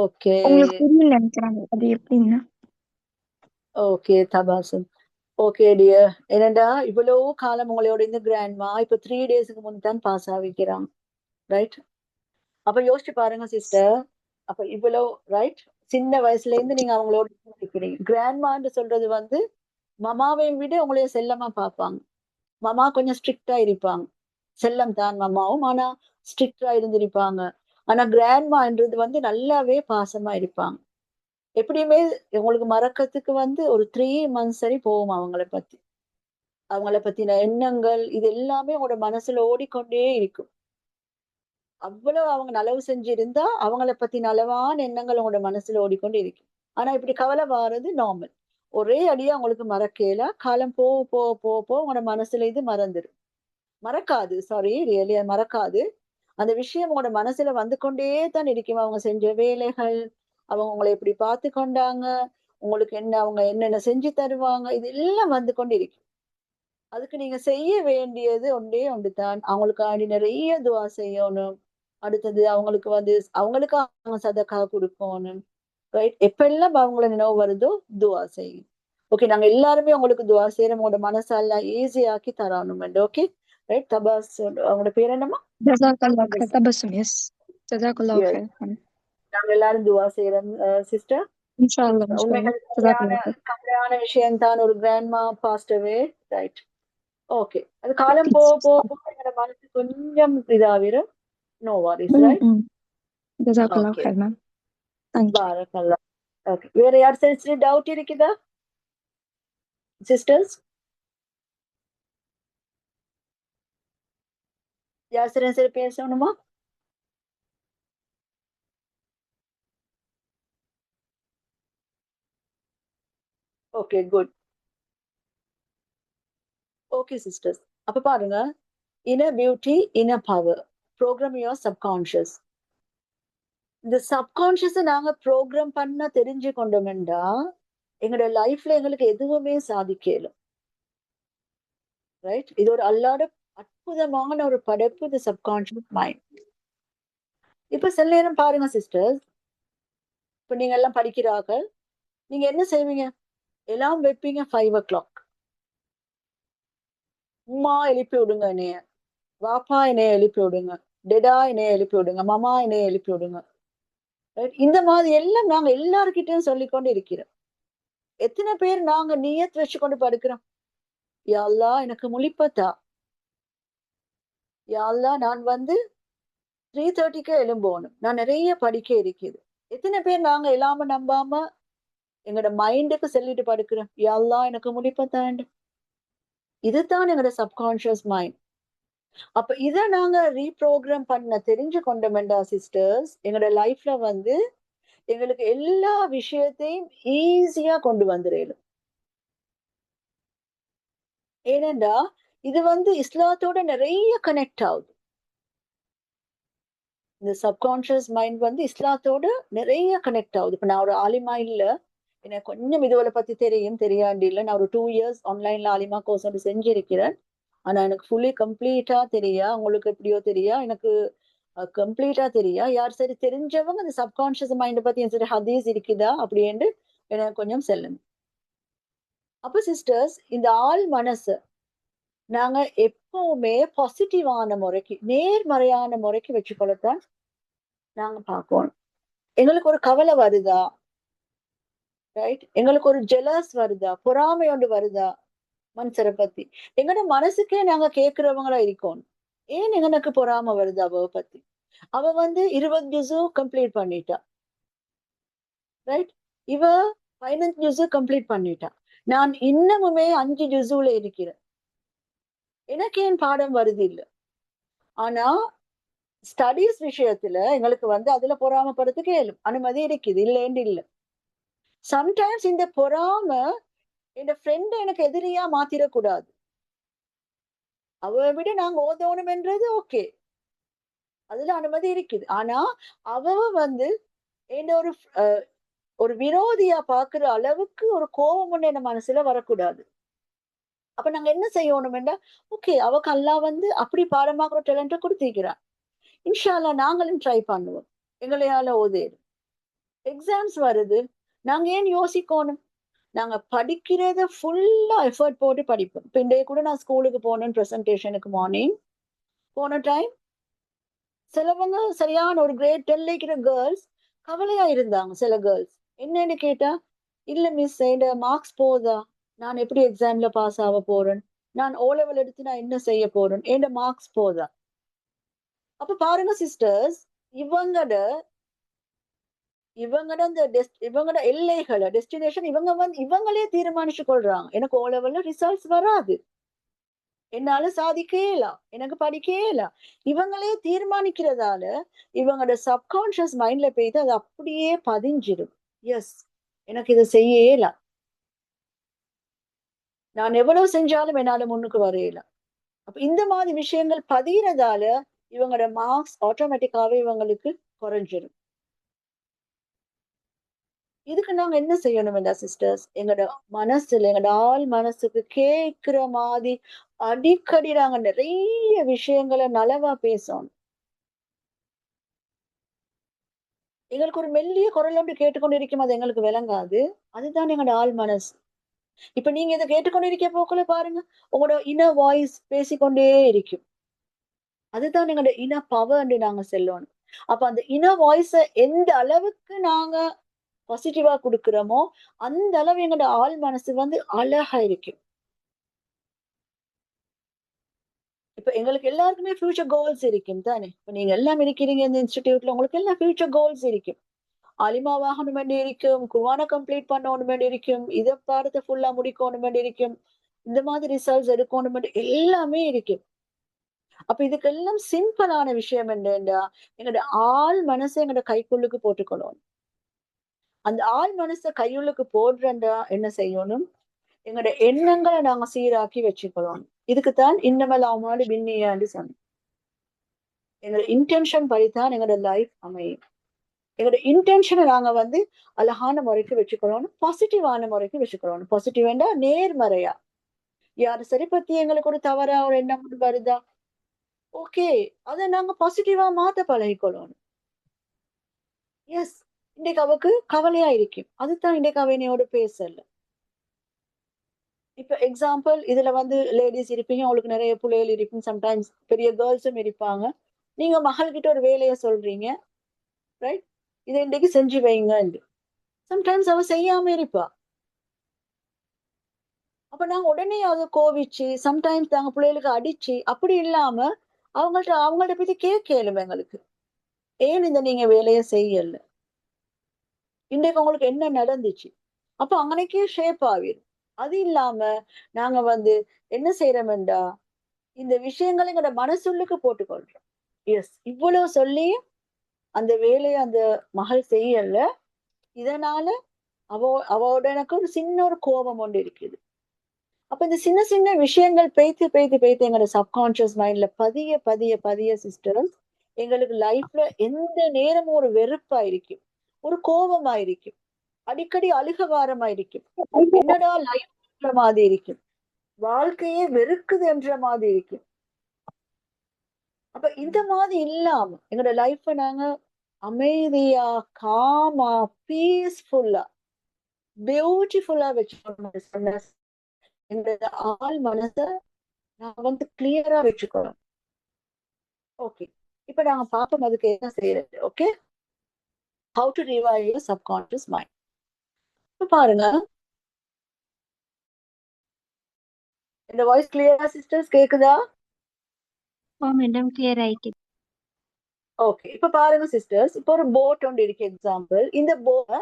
A: ஓகே
G: உங்களுக்கு புரியும் நினைக்கிறாங்க. அது எப்படின்னு?
A: ஓகே தபாசம். ஓகே டியர், என்னடா இவ்வளவு காலம் உங்களோட இந்த கிராண்ட்மா இப்ப 3 டேஸ்க்கு முன் தான் பாஸ் ஆகிக்கிறாங்க, ரைட்? அப்ப யோசிச்சு பாருங்க சிஸ்டர், அப்ப இவ்வளவு ரைட் சின்ன வயசுல இருந்து நீங்க அவங்களோட இருக்கிறீங்க. கிராண்ட்மான்னு சொல்றது வந்து மமாவை விட உங்களைய செல்லமா பார்ப்பாங்க. மமா கொஞ்சம் ஸ்ட்ரிக்டா இருப்பாங்க, செல்லம் தான் மமாவும், ஆனா ஸ்ட்ரிக்டா இருந்திருப்பாங்க. ஆனா கிராண்ட்மான்றது வந்து நல்லாவே பாசமா இருப்பாங்க. எப்படியுமே உங்களுக்கு மறக்கிறதுக்கு வந்து ஒரு 3 months சரி போகும் அவங்கள பத்தின எண்ணங்கள் இது எல்லாமே உங்களோட மனசுல ஓடிக்கொண்டே இருக்கும். அவ்வளவு அவங்க நலவு செஞ்சிருந்தா அவங்கள பத்தி நலவான எண்ணங்கள் உங்களோட மனசுல ஓடிக்கொண்டு இருக்கும். ஆனா இப்படி கவலை வாரது நார்மல். ஒரே அடியா உங்களுக்கு மறக்கல, காலம் போக போக போக போக உங்களோட மனசுல இது மறக்காது, சாரி ரியலி மறக்காது. அந்த விஷயம் உங்களோட மனசுல வந்து கொண்டே தான் இருக்கும். அவங்க செஞ்ச வேலைகள், அவங்க உங்களை எப்படி பார்த்து கொண்டாங்க, உங்களுக்கு என்ன அவங்க என்னென்ன செஞ்சு தருவாங்க, இது எல்லாம் வந்து கொண்டு இருக்கு. அதுக்கு நீங்க செய்ய வேண்டியது ஒன்றே ஒன்றுதான், அவங்களுக்காண்டி நிறைய துவா செய்யணும். அடுத்தது அவங்களுக்கு வந்து அவங்களுக்கு அவங்க சதக்கா கொடுக்கணும், ரைட்? எப்பெல்லாம் அவங்கள நினைவு வருதோ துவா செய்யும். ஓகே, நாங்க எல்லாருமே உங்களுக்கு துவா செய்யறோம், உங்களோட மனசெல்லாம் ஈஸியாக்கி தரணும். ஓகே ரைட் தபாஸ், அவங்களோட பேர் என்னம்மா?
G: ஜஸாக்கல்லாஹ் கைர். தபஸ்ஸும். எஸ், ஜஸாக்கல்லாஹ்
A: Yes.
G: கைர்.
A: நாங்க எல்லாரும் துவா செய்யறோம் சிஸ்டர்.
G: இன்ஷா அல்லாஹ், இன்ஷா அல்லாஹ்.
A: உண்மைகள்
G: ஜஸாக்கல்லாஹ் கைர்.
A: கவலையான விஷயம் தான், ஒரு grandma passed away, right? Okay, அது காலம் போக போக போக என்னோட மனசு கொஞ்சம் இதாகிரும். No worries, right?
G: ஜஸாக்கல்லாஹ்
A: ஓகே,
G: கைர் மேம். Thank you.
A: பாரக்கல்லா. ஓகே, வேற யார் சரி டவுட் இருக்குதா சிஸ்டர்ஸ்? யார் சரி பேசணுமா? Okay good. ஓகே சிஸ்டர்ஸ், அப்ப பாருங்க, inner beauty, inner power, program your subconscious. இந்த சப்கான்ஷியஸை நாங்க ப்ரோக்ராம் பண்ண தெரிஞ்சு கொண்டோம்டா எங்களோட லைஃப்ல எங்களுக்கு எதுவுமே சாதிக்கலும், ரைட்? இது ஒரு அல்லாட அற்புதமான ஒரு படைப்பு, இந்த சப்கான்ஷியஸ் மைண்ட். இப்ப சில நேரம் பாருங்க சிஸ்டர்ஸ், இப்ப நீங்க எல்லாம் படிக்கிறார்கள், நீங்க என்ன செய்வீங்க? எல்லாம் வைப்பீங்க 5 o'clock. உம்மா எழுப்பி விடுங்க என்னைய, வாப்பா என்னைய எழுப்பி விடுங்க, டெடா என்னைய எழுப்பி விடுங்க, மாமா என்னைய எழுப்பி விடுங்க, ரைட்? இந்த மாதிரி எல்லாம் நாங்க எல்லாருக்கிட்டையும் சொல்லிக்கொண்டு இருக்கிறோம். எத்தனை பேர் நாங்க நியத் வச்சு கொண்டு படுக்கிறோம்? யா அல்லாஹ் எனக்கு முழிப்பத்தா, யா அல்லாஹ் நான் வந்து 3:30க்கு எழும்போணும், நான் நிறைய படிக்க இருக்குது. எத்தனை பேர் நாங்க எல்லாம நம்பாம எங்களோட மைண்டுக்கு சொல்லிட்டு படுக்கிறோம், யா அல்லாஹ் எனக்கு முழிப்பத்தாண்டு. இதுதான் எங்களோட சப்கான்ஷியஸ் மைண்ட். அப்ப இதை நாங்க ரீப்ரோக்ராம் பண்ண தெரிஞ்சு கொண்டோம்டா சிஸ்டர்ஸ், எங்களோட லைஃப்ல வந்து எங்களுக்கு எல்லா விஷயத்தையும் ஈஸியா கொண்டு வந்துடும். ஏனென்றா இது வந்து இஸ்லாத்தோட நிறைய கனெக்ட் ஆகுது. இந்த சப்கான்ஷியஸ் மைண்ட் வந்து இஸ்லாத்தோட நிறைய கனெக்ட் ஆகுது. இப்ப நான் ஒரு ஆலிமா இல்ல, எனக்கு கொஞ்சம் இதுவரை பத்தி தெரியாண்டி இல்லை. நான் ஒரு 2 years ஆன்லைன்ல ஆலிமா கோர்ஸ் வந்து செஞ்சிருக்கிறேன். ஆனா எனக்கு ஃபுல்லி கம்ப்ளீட்டா தெரியா, உங்களுக்கு எப்படியோ தெரியா, எனக்கு கம்ப்ளீட்டா தெரியா. யார் சரி தெரிஞ்சவங்க இந்த சப்கான்ஷியஸ் மைண்ட் பத்தி சரி ஹதீஸ் இருக்குதா அப்படின்னு எனக்கு கொஞ்சம் செல்லுங்க. அப்ப சிஸ்டர்ஸ், இந்த ஆள் மனசு நாங்க எப்பவுமே பாசிட்டிவான முறைக்கு, நேர்மறையான முறைக்கு வச்சுக்கொள்ளத்தான் நாங்க பார்க்கணும். எங்களுக்கு ஒரு கவலை வருதா, ரைட்? எங்களுக்கு ஒரு ஜெலஸ் வருதா, பொறாமை ஒன்று வருதா மனுஷரை பத்தி? எங்கட மனசுக்கே நாங்க கேட்கிறவங்களா இருக்கோம். ஏன் எங்களுக்கு பொறாமை வருது அவ பத்தி? அவ வந்து 20 ஜூஸு கம்ப்ளீட் பண்ணிட்டா, ரைட்? இவ 15 ஜூஸு கம்ப்ளீட் பண்ணிட்டா. நான் இன்னமுமே 5 ஜூஸுல இருக்கிறேன். எனக்கு ஏன் பாடம் வருது இல்ல? ஆனா ஸ்டடீஸ் விஷயத்துல எங்களுக்கு வந்து அதுல பொறாமப்படுறதுக்கு அனுமதி இருக்குது, இல்லைன்னு இல்ல. சம்டைம்ஸ் இந்த பொறாமை என் ஃப்ரெண்ட் எனக்கு எதிரியா மாத்திரக்கூடாது. அவ விட நாங்க ஓதோணும் என்றது ஓகே, அதுல அனுமதி இருக்குது. ஆனா அவ வந்து என்ன ஒரு விரோதியா பாக்குற அளவுக்கு ஒரு கோபம் ஒண்ணு என்ன மனசுல வரக்கூடாது. அப்ப நாங்க என்ன செய்யணும்னா, ஓகே அவக்கு அல்லாஹ் வந்து அப்படி பாடமாக்குற டேலண்ட கொடுத்திருக்கிறான், இன்ஷா அல்லாஹ் நாங்களும் ட்ரை பண்ணுவோம், எங்களையால ஓதேடும். எக்ஸாம்ஸ் வருது, நாங்க ஏன் யோசிக்கணும்? நாங்க படிக்கிறத ஃபுல்லா எஃபர்ட் போட்டு படிப்போம். இப்ப இன்றைய கூட நான் ஸ்கூலுக்கு போனேன் ப்ரெசன்டேஷனுக்கு. மார்னிங் போன டைம் சிலவங்க சரியான ஒரு கிரேட் 10 இருக்கிற கேர்ள்ஸ் கவலையா இருந்தாங்க. சில கேர்ள்ஸ் என்னன்னு கேட்டா, இல்ல மிஸ் என் மார்க்ஸ் போதா, நான் எப்படி எக்ஸாம்ல பாஸ் ஆக போறேன், நான் ஓ லெவல் எடுத்து நான் என்ன செய்ய போறேன், என் மார்க்ஸ் போதா. அப்ப பாருங்க சிஸ்டர்ஸ், இவங்கட இவங்கட எல்லைகளை, டெஸ்டினேஷன் இவங்களே தீர்மானிச்சு கொள்றாங்க. எனக்கு ஓ லெவல்ல ரிசல்ட்ஸ் வராது, என்னால சாதிக்கலாம், எனக்கு படிக்கலாம், இவங்களே தீர்மானிக்கிறதால இவங்களோட சப்கான்சியஸ் மைண்ட்ல போயிட்டு அது அப்படியே பதிஞ்சிடும். எஸ், எனக்கு இதை செய்யலாம், நான் எவ்வளவு செஞ்சாலும் என்னால முன்னுக்கு வரையலாம். அப்ப இந்த மாதிரி விஷயங்கள் பதிகிறதால இவங்களோட மார்க்ஸ் ஆட்டோமேட்டிக்காவே இவங்களுக்கு குறைஞ்சிடும். இதுக்கு நாங்க என்ன செய்யணும் சிஸ்டர்ஸ்? எங்களோட மனசுல, எங்களோட ஆள் மனசுக்கு கேட்கிற மாதிரி அடிக்கடி நாங்க நிறைய விஷயங்களை நலவா பேசணும். எங்களுக்கு ஒரு மெல்லிய குரல் ஒன்று கேட்டுக்கொண்டிருக்கும், அது எங்களுக்கு விளங்காது. அதுதான் எங்களோட ஆள் மனசு. இப்ப நீங்க இதை கேட்டுக்கொண்டிருக்க போக்குல பாருங்க, உங்களோட இன்னர் வாய்ஸ் பேசிக்கொண்டே இருக்கும். அதுதான் எங்களோட இன்னர் பவர் நாங்க செல்லணும். அப்ப அந்த இன்னர் வாய்ஸ எந்த அளவுக்கு நாங்க பாசிட்டிவா கொடுக்கிறோமோ அந்த அளவு எங்களோட ஆள் மனசு வந்து அழகா இருக்கும். இப்ப எங்களுக்கு எல்லாருக்குமே ஃபியூச்சர் கோல்ஸ் இருக்கும் தானே? இப்ப நீங்க எல்லாம் இருக்கிறீங்க இந்த இன்ஸ்டிடியூட்ல, உங்களுக்கு எல்லாம் ஃபியூச்சர் கோல்ஸ் இருக்கும். அலிமாவாகணும் வேண்டி இருக்கும், குவான கம்ப்ளீட் பண்ணணும் வேண்டி இருக்கும், இதை பாடத்தை ஃபுல்லா முடிக்கணும் வேண்டி இருக்கும், இந்த மாதிரி ரிசல்ட்ஸ் எடுக்கணும் வேண்டி எல்லாமே இருக்கும். அப்ப இதுக்கெல்லாம் சிம்பிளான விஷயம் என்னண்டா, எங்களோட ஆள் மனசை எங்களோட கைக்குள்ளுக்கு போட்டுக்கணும். அந்த ஆள் மனசை கையுள்ளுக்கு போடுறா என்ன செய்யணும்? எங்களோட எண்ணங்களை நாங்க சீராக்கி வச்சுக்கணும். இதுக்குத்தான் இன்னமல் அவமாடு பின்னியாண்டு சொன்னோம். எங்களோட இன்டென்ஷன் படித்தான் எங்களோட லைஃப் அமையும். எங்களோட இன்டென்ஷனை நாங்க வந்து அழகான முறைக்கு வச்சுக்கணும், பாசிட்டிவான முறைக்கு வச்சுக்கணும். பாசிட்டிவ்னா நேர்மறையா. யாரு சரி பத்தி எங்களுக்கு ஒரு தவறா ஒரு எண்ணம் வருதா, ஓகே அதை நாங்க பாசிட்டிவா மாத்த பழகிக்கொள்ளணும். எஸ், இன்னைக்கு அவக்கு கவலையா இருக்கும், அதுதான் இன்னைக்கு அவ என்னையோட பேசல. இப்ப எக்ஸாம்பிள், இதுல வந்து லேடிஸ் இருப்பீங்க, அவங்களுக்கு நிறைய பிள்ளைகள் இருக்கும், சம்டைம்ஸ் பெரிய கேர்ள்ஸும் இருப்பாங்க. நீங்க மகள்கிட்ட ஒரு வேலையை சொல்றீங்க, ரைட், இதை இன்னைக்கு செஞ்சு வைங்க. சம்டைம்ஸ் அவ செய்யாம இருப்பா. அப்ப நாங்க உடனே அதை கோவிச்சு, சம்டைம்ஸ் நாங்க பிள்ளைகளுக்கு அடிச்சு, அப்படி இல்லாம அவங்கள்ட்ட பத்தி கேட்கலும் எங்களுக்கு, ஏன் இந்த நீங்க வேலையை செய்யல, இன்றைக்கு உங்களுக்கு என்ன நடந்துச்சு. அப்ப அங்கனைக்கே ஷேப் ஆகிடும். அது இல்லாம நாங்க வந்து என்ன செய்யறோம்டா, இந்த விஷயங்களை எங்களோட மனசுள்ளுக்கு போட்டுக்கொள்றோம். எஸ், இவ்வளவு சொல்லி அந்த வேலையை அந்த மகள் செய்யல, இதனால அவளோட எனக்கு ஒரு சின்ன ஒரு கோபம் ஒன்று இருக்குது. அப்ப இந்த சின்ன சின்ன விஷயங்கள் பேத்து பேத்து பேத்து எங்களோட சப்கான்சியஸ் மைண்ட்ல பதிய பதிய பதிய சிஸ்டர்ஸ், எங்களுக்கு லைஃப்ல எந்த நேரமும் ஒரு வெறுப்பா இருக்கும், ஒரு கோபமா இருக்கும், அடிக்கடி அழுகவாரமா இருக்கும், என்னடா லைஃப் மாதிரி இருக்கும், வாழ்க்கையே வெறுக்குது என்ற மாதிரி இருக்கும். அப்ப இந்த மாதிரி இல்லாம எங்களோட லைஃப்ப நாங்க அமைதியா, காமா, பீஸ்ஃபுல்லா, பியூட்டிஃபுல்லா வச்சுக்கணும். எங்களோட ஆள் மனசை நான் வந்து கிளியரா வச்சுக்கணும். ஓகே, இப்ப நாங்க பார்ப்போம் அதுக்கு என்ன செய்யறது. Okay, how to revive your subconscious mind. இப்ப பாருங்க, இந்த வாய்ஸ் கிளியரா சிஸ்டர்ஸ் கேக்குதா?
C: ஓ மேடம் கிளியர் ஆயிட்டு.
A: ஓகே, இப்ப பாருங்க சிஸ்டர்ஸ், இப்போ ஒரு போட் ஒன்று இருக்கு எக்ஸாம்பிள். இந்த போட்டை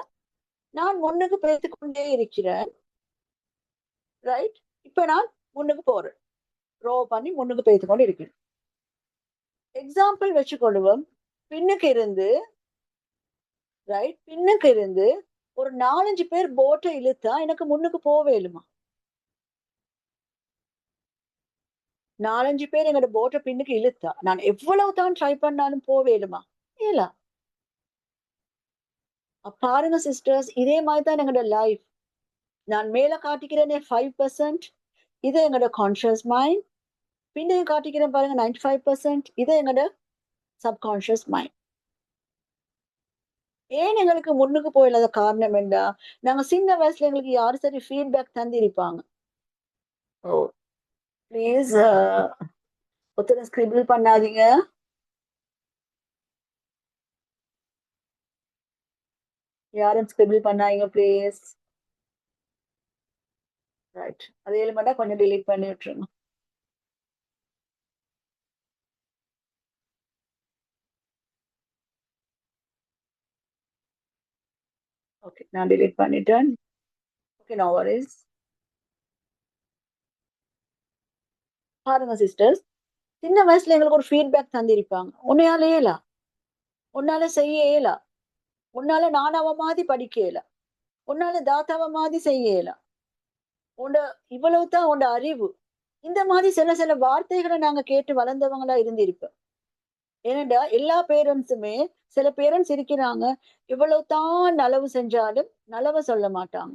A: நான் முன்னுக்கு பேசிக் கொண்டே இருக்கிறேன், ரைட்? இப்ப நான் முன்னுக்கு போறேன், ரோ பண்ணி முன்னுக்கு பேசிக் கொண்டு இருக்கிறேன். எக்ஸாம்பிள் வச்சுக்கொள்வோம், பின்னுக்கு இருந்து, ரைட், பின்னுக்கு இருந்து ஒரு 4-5 பேர் போட்டை இழுத்தா எனக்கு முன்னுக்கு போவேலுமா? 4-5 பேர் எங்களோட போட்டை பின்னுக்கு இழுத்தா நான் எவ்வளவு தான் ட்ரை பண்ணாலும் போவேலுமா? இல்ல. பாருங்க சிஸ்டர்ஸ், இதே மாதிரி தான் எங்களோட லைஃப். நான் மேல காட்டிக்கிறேனே 5%, இது எங்களோட கான்சியஸ் மைண்ட். பின்னையும் காட்டிக்கிறேன் பாருங்க 95%, இது எங்களோட சப்கான்சியஸ் மைண்ட். ஏன் எங்களுக்கு முன்னுக்கு போயிடாத காரணம் என்ன? நாங்க சின்ன வயசுல எங்களுக்கு யாரு சரி ஃபீட்பேக் தந்திருப்பாங்க. ஓ ப்ளீஸ் ஒருத்தர் ஸ்கிரிபிள் பண்ணாதீங்க. யாரும் ஸ்கிரிபிள் பண்ணாதீங்க ப்ளீஸ். ரைட், அதே மட்டும் கொஞ்சம் டிலீட் பண்ணி விட்டுருங்க. ஓகே, நான் டிலீட் பண்ணிட்டேன். Okay, no worries. பாருங்க சிஸ்டர்ஸ், சின்ன வயசுல எங்களுக்கு ஒரு ஃபீட்பேக் தந்திருப்பாங்க. உன்னையால ஏலா, உன்னால செய்ய இயலா, உன்னால நானாவ மாதிரி படிக்க இயலா, உன்னால தாத்தாவ மாதிரி செய்ய இயலா, உண்ட இவ்வளவுதான் உண்ட அறிவு. இந்த மாதிரி சில சில வார்த்தைகளை நாங்க கேட்டு வளர்ந்தவங்களா இருந்திருப்போம். ஏனென்றா எல்லா பேரண்ட்ஸுமே, சில பேரண்ட்ஸ் இருக்கிறாங்க, இவ்வளவுதான் நலவு செஞ்சாலும் நலவை சொல்ல மாட்டாங்க.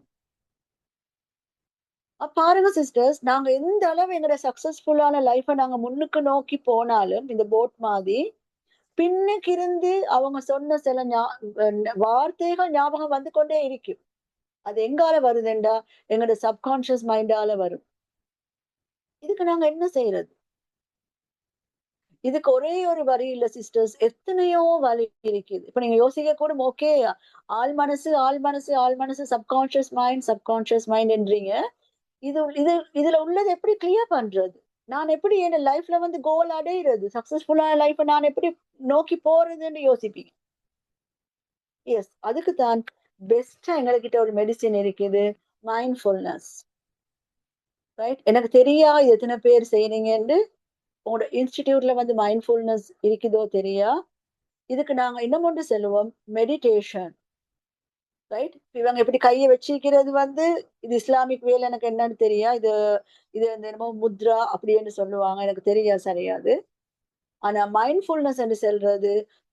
A: பாருங்க சிஸ்டர்ஸ், நாங்க எந்த அளவு எங்களோட சக்சஸ்ஃபுல்லான லைஃபை நாங்க முன்னுக்கு நோக்கி போனாலும் இந்த போட் மாதிரி பின்னுக்கு இருந்து அவங்க சொன்ன சில வார்த்தைகள் ஞாபகம் வந்து கொண்டே இருக்கும். அது எங்கால வருதுண்டா, எங்களோட சப்கான்சியஸ் மைண்டால வரும். இதுக்கு நாங்க என்ன செய்யறது? இதுக்கு ஒரே ஒரு வரி இல்ல சிஸ்டர்ஸ், எத்தனையோ வழி இருக்குது. இப்ப நீங்க யோசிக்க கூட, ஓகே ஆள் மனசு ஆள் மனசு ஆள் மனசு, சப்கான்சியஸ் மைண்ட் என்றீங்க. இதுல உள்ளது எப்படி கிளியர் பண்றது? நான் எப்படி என் லைஃப்ல வந்து கோல் அடையிறது? சக்சஸ்ஃபுல்லான லைஃப் நான் எப்படி நோக்கி போறதுன்னு யோசிப்பீங்க. எஸ், அதுக்கு தான் பெஸ்டா எங்ககிட்ட ஒரு மெடிசின் இருக்குது, மைண்ட்ஃபுல்னஸ். ரைட், எனக்கு தெரியா எத்தனை பேர் செய்யறீங்கன்னு. உங்களோட இன்ஸ்டிடியூட்ல வந்து மைண்ட்ஃபுல்னஸ் இருக்குதோ தெரியா? இதுக்கு நாங்க இன்னும் ஒன்று சொல்லுவோம், மெடிடேஷன். ரைட், இவங்க எப்படி கையை வச்சிக்கிறது வந்து இது இஸ்லாமிக் வேலை, எனக்கு என்னன்னு தெரியா. இது என்னமோ முத்ரா அப்படின்னு சொல்லுவாங்க, எனக்கு தெரியா சரியாது. ஆனா மைண்ட்ஃபுல்னஸ் என்று சொல்றது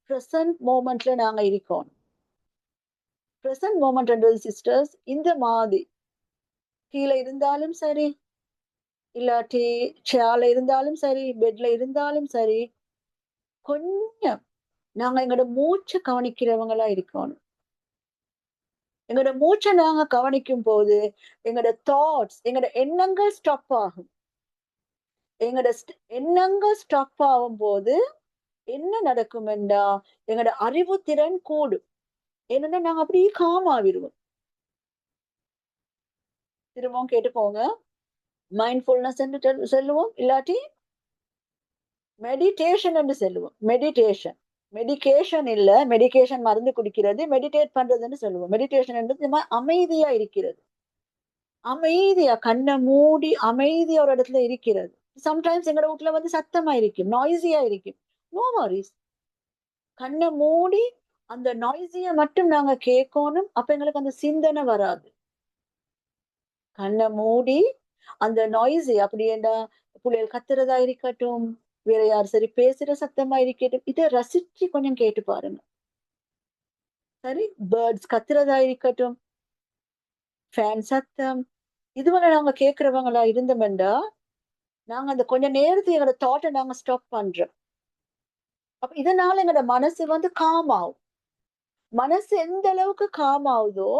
A: ப்ரெசன்ட் மோமெண்ட்ல நாங்க இருக்கோம். ப்ரெசன்ட் மோமெண்ட்ன்றது சிஸ்டர்ஸ் இந்த மாதிரி கீழே இருந்தாலும் சரி, இல்லாட்டி சேர்ல இருந்தாலும் சரி, பெட்ல இருந்தாலும் சரி, கொஞ்சம் நாங்க எங்களோட மூச்சை கவனிக்கிறவங்களா இருக்கணும். எங்களோட மூச்சை நாங்க கவனிக்கும் போது எங்களோட தாட்ஸ், எங்களோட எண்ணங்கள் ஸ்டாப் ஆகும். எங்களோட எண்ணங்கள் ஸ்டாப் ஆகும் போது என்ன நடக்கும் என்றா, எங்களோட அறிவு திறன் கூடும். என்னன்னா நாங்க அப்படியே காம் ஆகிடுவோம். திரும்பவும் கேட்டுக்கோங்க, மைண்ட்ஃபுல்னஸ் என்று சொல்லுவோம், இல்லாட்டி மெடிடேஷன் என்று சொல்லுவோம். மெடிகேஷன் இல்ல, மெடிகேஷன் மருந்து குடிக்கிறது, மெடிடேட் பண்றதுன்னு சொல்லுவோம். மெடிடேஷன் என்றது அமைதியா இருக்கிறது, அமைதியா கண்ணை மூடி அமைதியா ஒரு இடத்துல இருக்கிறது. சம்டைம்ஸ் எங்களோட வீட்டுல வந்து சத்தமா இருக்கும், நாய்ஸியா இருக்கும். நோ வரிஸ், கண்ணை மூடி அந்த நாய்ஸிய மட்டும் நாங்க கேட்கணும். அப்ப எங்களுக்கு அந்த சிந்தனை வராது. கண்ணை மூடி அந்த நாய்ஸி, அப்படி ஏண்டா புள்ளைகள் கத்துறதா இருக்கட்டும், வேற யார் சரி பேசுற சத்தமா இருக்கட்டும், இதை ரசிச்சு கொஞ்சம் கேட்டு பாருங்க. சரி, பேர்ட்ஸ் கத்துறதா இருக்கட்டும், ஃபேன் சத்தம், இதுவரை நாங்க கேட்கிறவங்களா இருந்தோம்டா, நாங்க அந்த கொஞ்ச நேரத்துக்கு எங்களோட தாட்டை நாங்க ஸ்டாப் பண்றோம். அப்ப இதனால எங்களோட மனசு வந்து காம் ஆகும். மனசு எந்த அளவுக்கு காம் ஆகுதோ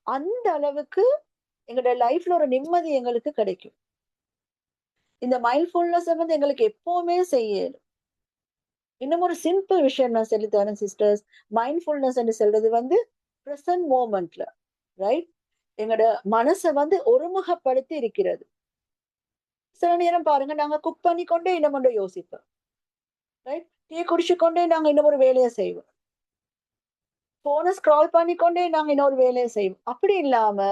A: அந்த அளவுக்கு எங்களோட லைஃப்ல ஒரு நிம்மதி எங்களுக்கு கிடைக்கும். இந்த மைண்ட்ஃபுல்னஸ் வந்து எங்களுக்கு எப்பவுமே செய்யணும். இன்னும் ஒரு சிம்பிள் விஷயம் நான் சொல்லி தரேன் சிஸ்டர்ஸ். மைண்ட்ஃபுல்னஸ் என்று சொல்றது வந்து பிரசன்ட் மோமெண்ட்ல, ரைட்? எங்களோட மனசை வந்து ஒருமுகப்படுத்தி இருக்கிறது. சில நேரம் பாருங்க, நாங்க குக் பண்ணி கொண்டே இன்னும் கொண்டு யோசிப்போம், ரைட்? டீ குடிச்சு கொண்டே நாங்க இன்னும் ஒரு வேலையை செய்வோம், போனை ஸ்க்ரால் பண்ணி கொண்டே நாங்க இன்னொரு வேலையை செய்வோம். அப்படி இல்லாம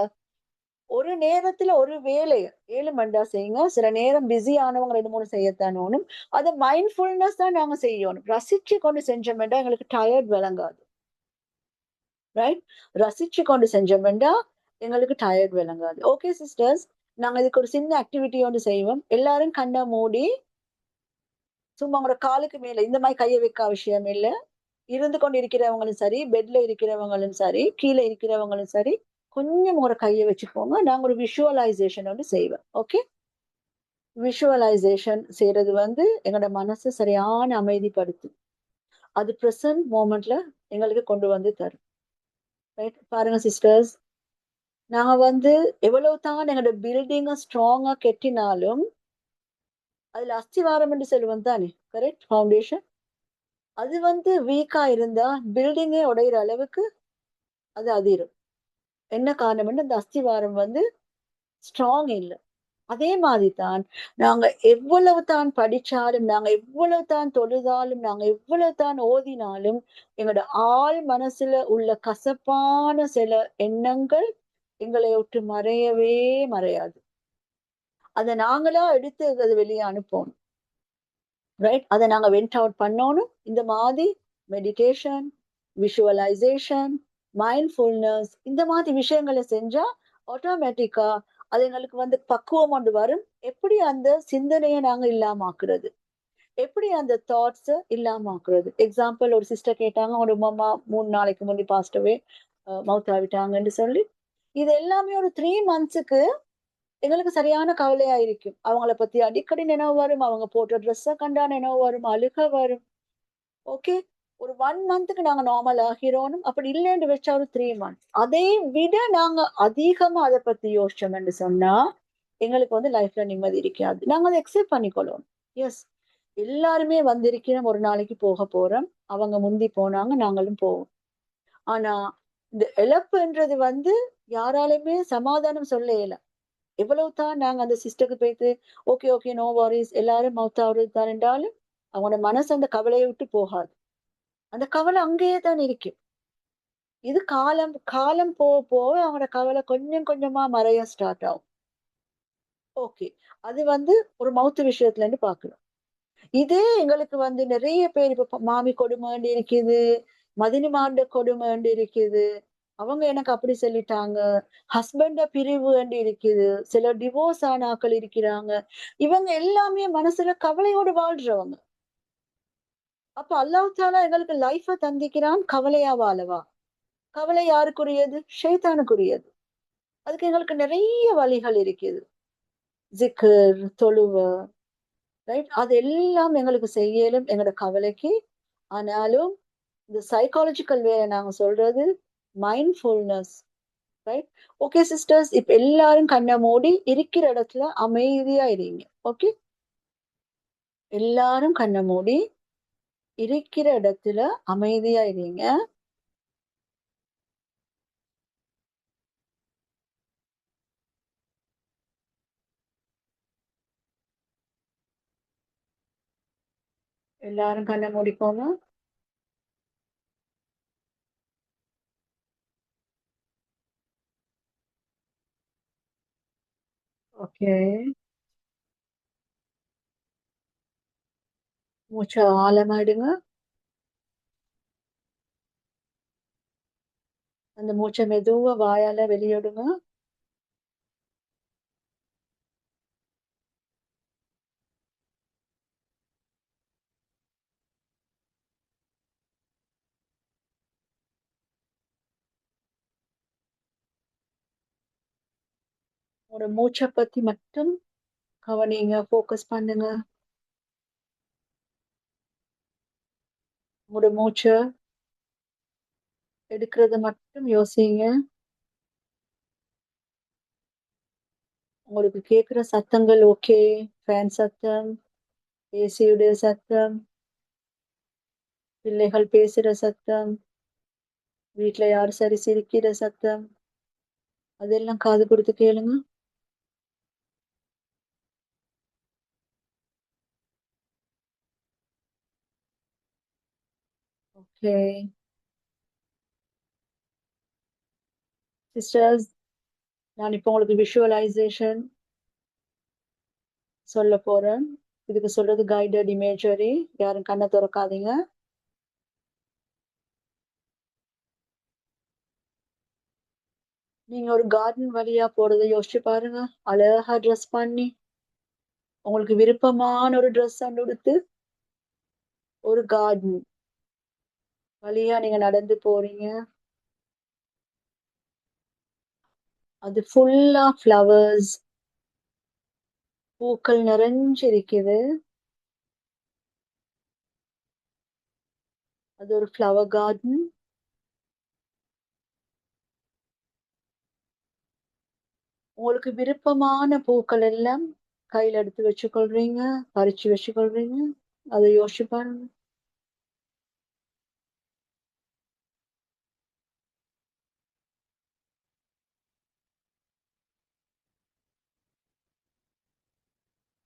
A: ஒரு நேரத்துல ஒரு வேலையை 7 மண்டா செய்யுங்க. சில நேரம் பிஸி ஆனவங்க 2 3 செய்யத்தான் வேணும். அதை மைண்ட்ஃபுல்னஸ் தான் நாங்க செய்யணும். ரசிச்சு கொண்டு செஞ்சோம்னா எங்களுக்கு டயர்ட் விளங்காது, ரைட்? ரசிச்சு கொண்டு செஞ்சோம்னா எங்களுக்கு டயர்ட் விளங்காது. ஓகே சிஸ்டர்ஸ், நாங்க இதுக்கு ஒரு சின்ன ஆக்டிவிட்டி ஒன்று செய்வோம். எல்லாரும் கண்ணை மூடி சும்மா உங்களோட காலுக்கு மேல இந்த மாதிரி கையை வைக்க அவசியம் இல்லை. இருந்து கொண்டு இருக்கிறவங்களும் சரி, பெட்ல இருக்கிறவங்களும் சரி, கீழே இருக்கிறவங்களும் சரி, கொஞ்சம் உங்களோட கையை வச்சுக்கோங்க. நாங்க ஒரு விஷுவலைசேஷன் ஒன்று செய்வோம். ஓகே, விஷுவலைசேஷன் செய்யறது வந்து எங்களோட மனசை சரியான அமைதிப்படுத்தும். அது ப்ரெசன்ட் மோமெண்ட்ல எங்களுக்கு கொண்டு வந்து தரும், ரைட்? பாருங்க சிஸ்டர்ஸ், நாங்க வந்து எவ்வளவு தான் எங்களோட பில்டிங்கை ஸ்ட்ராங்கா கெட்டினாலும் அதுல அஸ்திவாரம் என்று சொல்லுவோம் தானே, கரெக்ட்? ஃபவுண்டேஷன். அது வந்து வீக்கா இருந்தா பில்டிங்கே உடையிற அளவுக்கு அது அதிரும். என்ன காரணம்னு அந்த அஸ்திவாரம் வந்து ஸ்ட்ராங் இல்லை. அதே மாதிரி தான் நாங்க எவ்வளவு தான் படிச்சாலும், நாங்க எவ்வளவு தான் தொழுதாலும், நாங்க எவ்வளவு தான் ஓதினாலும் எங்களோட ஆள் மனசுல உள்ள கசப்பான சில எண்ணங்கள் எங்களை விட்டு மறையவே மறையாது. அதை நாங்களா எடுத்து அதை வெளியே அனுப்பணும், ரைட்? அதை நாங்க வெண்ட் அவுட் பண்ணணும். இந்த மாதிரி மெடிடேஷன், விஷுவலைசேஷன், மைண்ட்ஃபுல்னஸ், இந்த மாதிரி விஷயங்களை செஞ்சா ஆட்டோமேட்டிக்கா அது எங்களுக்கு வந்து பக்குவம் கொண்டு வரும். எப்படி அந்த சிந்தனையை நாங்க இல்லாமக்குறது, எப்படி அந்த தாட்ஸ் இல்லாமக்குறது. எக்ஸாம்பிள், ஒரு சிஸ்டர் கேட்டாங்க, ஒரு அம்மா 3 நாளைக்கு முன்னாடி பாஸ்டவே மவுத் ஆகிட்டாங்கன்னு சொல்லி. இது எல்லாமே ஒரு 3 monthsக்கு எங்களுக்கு சரியான கவலையா இருக்கும். அவங்கள பத்தி அடிக்கடி நினைவு வரும், அவங்க போட்ட ட்ரெஸ்ஸை கண்டா நினைவு வரும், அழுக வரும். ஓகே, ஒரு 1 monthக்கு நாங்க நார்மல் ஆகிறோம். அப்படி இல்லைன்னு வச்சா ஒரு 3 months. அதை விட நாங்க அதிகமா அதை பத்தி யோசிச்சோம்னு சொன்னா எங்களுக்கு வந்து லைஃப்ல நிம்மதி இருக்காது. நாங்க அதை அக்செப்ட் பண்ணிக்கொள்ளணும். எஸ், எல்லாருமே வந்திருக்கிறோம், ஒரு நாளைக்கு போக போறோம். அவங்க முந்தி போனாங்க, நாங்களும் போவோம். ஆனா இந்த இழப்புன்றது வந்து யாராலுமே சமாதானம் சொல்ல இயல. எவ்வளவு தான் நாங்க அந்த சிஸ்டருக்கு போயிட்டு ஓகே ஓகே நோ வாரிஸ் எல்லாரும் மவுத் ஆகுறது தான் என்றாலும் அவங்களோட மனசு அந்த கவலையை விட்டு போகாது. அந்த கவலை அங்கேயே தான் இருக்கு. இது காலம் காலம் போக போக அவங்களோட கவலை கொஞ்சம் கொஞ்சமா மறைய ஸ்டார்ட் ஆகும். ஓகே, அது வந்து ஒரு மவுத்து விஷயத்துல இருந்து பாக்குறோம். இதே எங்களுக்கு வந்து நிறைய பேர் இப்ப மாமி கொடுமை இருக்குது, மதினி மாண்ட கொடுமை இருக்குது, அவங்க எனக்கு அப்படி சொல்லிட்டாங்க, ஹஸ்பண்ட பிரிவு இருக்குது, சில டிவோர்ஸ் ஆன ஆக்கள் இருக்கிறாங்க. இவங்க எல்லாமே மனசுல கவலையோடு வாழ்றவங்க. அப்ப அல்லாஹ் தாலா எங்களுக்கு லைஃப தந்திக்கிறான் கவலையா வாழவா? கவலை யாருக்குரியது? ஷைத்தானுக்குரியது. அதுக்கு எங்களுக்கு நிறைய வழிகள் இருக்குது. ஜிக்கர், தொழுவ, ரைட்? அது எல்லாம் எங்களுக்கு செய்யலும் எங்களோட கவலைக்கு. ஆனாலும் இந்த சைக்காலஜிக்கல் வே நாங்க சொல்றது மைண்ட்ஃபுல்னஸ், ரைட்? ஓகே சிஸ்டர்ஸ், இப்ப எல்லாரும் கண்ணை மூடி இருக்கிற இடத்துல அமைதியா இருங்க. ஓகே, எல்லாரும் கண்ணை மூடி இருக்கிற இடத்துல அமைதியா இருங்க. எல்லாரும் கண்ணை மூடிக்கோங்க. ஓகே, மூச்சை ஆழமாயிடுங்க. அந்த மூச்சை மெதுவா வாயால வெளியிடுங்க. உங்களோட மூச்சை பத்தி மட்டும் கவனிங்க, ஃபோக்கஸ் பண்ணுங்க. உங்களோட மூச்சை எடுக்கிறது மட்டும் யோசிங்க. உங்களுக்கு கேட்குற சத்தங்கள் ஓகே, ஃபேன் சத்தம், ஏசியுடைய சத்தம், பிள்ளைகள் பேசுற சத்தம், வீட்டுல யார் சரி சிரிக்கிற சத்தம், அதெல்லாம் காது கொடுத்து கேளுங்க. ஓகே சிஸ்டர்ஸ், நான் இப்போ உங்களுக்கு விஷுவலைசேஷன் சொல்ல போறேன். இதுக்கு சொல்றது கைடட் இமேஜரி. யாரும் கண்ணை திறக்காதீங்க. நீங்க ஒரு கார்டன் வழியா போறதை யோசிச்சு பாருங்க. அழகா ட்ரெஸ் பண்ணி உங்களுக்கு விருப்பமான ஒரு ட்ரெஸ் உடுத்து ஒரு கார்டன் வழியா நீங்க நடந்து போறீங்க. அது ஃபுல்லா ஃப்ளவர்ஸ், பூக்கள் நிறைஞ்சிருக்குது. அது ஒரு ஃப்ளவர் கார்டன். உங்களுக்கு விருப்பமான பூக்கள் எல்லாம் கையில எடுத்து வச்சுக்கொள்றீங்க, பறிச்சு வச்சுக்கொள்றீங்க. அதை யோசிச்சு பாருங்க.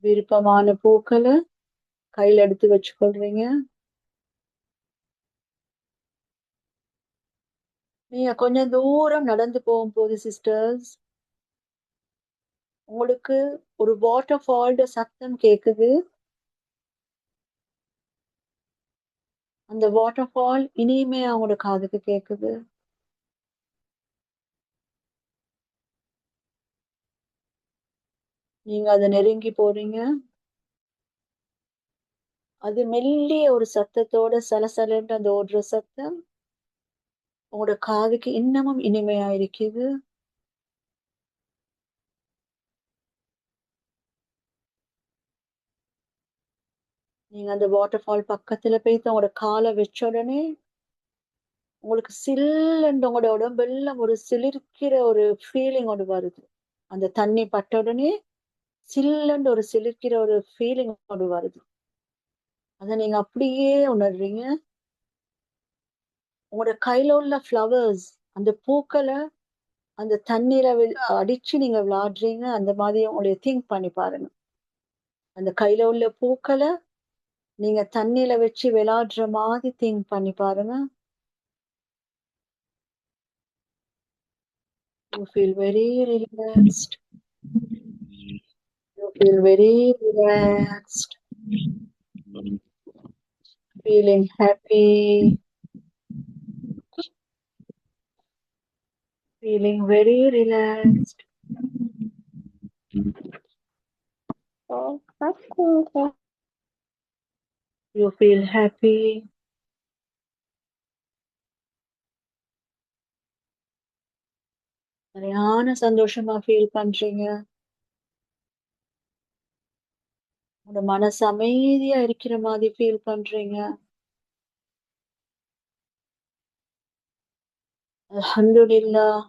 A: விருப்பமான பூக்களை கையில எடுத்து வச்சுக்கொள்றீங்க. நீங்க கொஞ்சம் தூரம் நடந்து போகும்போது சிஸ்டர்ஸ், உங்களுக்கு ஒரு வாட்டர் ஃபால்ட சத்தம் கேக்குது. அந்த வாட்டர் ஃபால் இனிமே அவங்களோட காதுக்கு கேக்குது. நீங்க அதை நெருங்கி போறீங்க. அது மெல்லிய ஒரு சத்தத்தோட சலசலன்னு அந்த ஓடுற சத்தம் உங்களோட காதுக்கு இன்னமும் இனிமையா இருக்குது. நீங்க அந்த வாட்டர் ஃபால் பக்கத்துல போயிட்டு உங்களோட காலை வச்ச உடனே உங்களுக்கு சில்லுன்னு உங்களோட உடம்பெல்லாம் ஒரு சிலிர்க்கிற ஒரு ஃபீலிங் ஒன்று வருது. அந்த தண்ணி பட்ட உடனே சில்லுன்னு ஒரு சிலிர்க்கிற ஒரு ஃபீலிங் ஒன்று வருது. அதை நீங்க அப்படியே உணர்றீங்க. உங்களோட கையில உள்ள ஃப்ளவர்ஸ், அந்த பூக்களை அந்த தண்ணீரை அடிச்சு நீங்க விளையாடுறீங்க. அந்த மாதிரி உங்களுடைய திங்க் பண்ணி பாருங்க. அந்த கையில உள்ள பூக்களை நீங்க தண்ணியில வச்சு விளையாடுற மாதிரி திங்க் பண்ணி பாருங்க. You feel very relaxed. You feel very relaxed. Feeling happy. Feeling very relaxed. You feel happy. சரியான சந்தோஷமா ஃபீல் பண்றீங்க. உங்க மனசு அமைதியா இருக்கிற மாதிரி ஃபீல் பண்றீங்க. அல்ஹம்துலில்லாஹ்.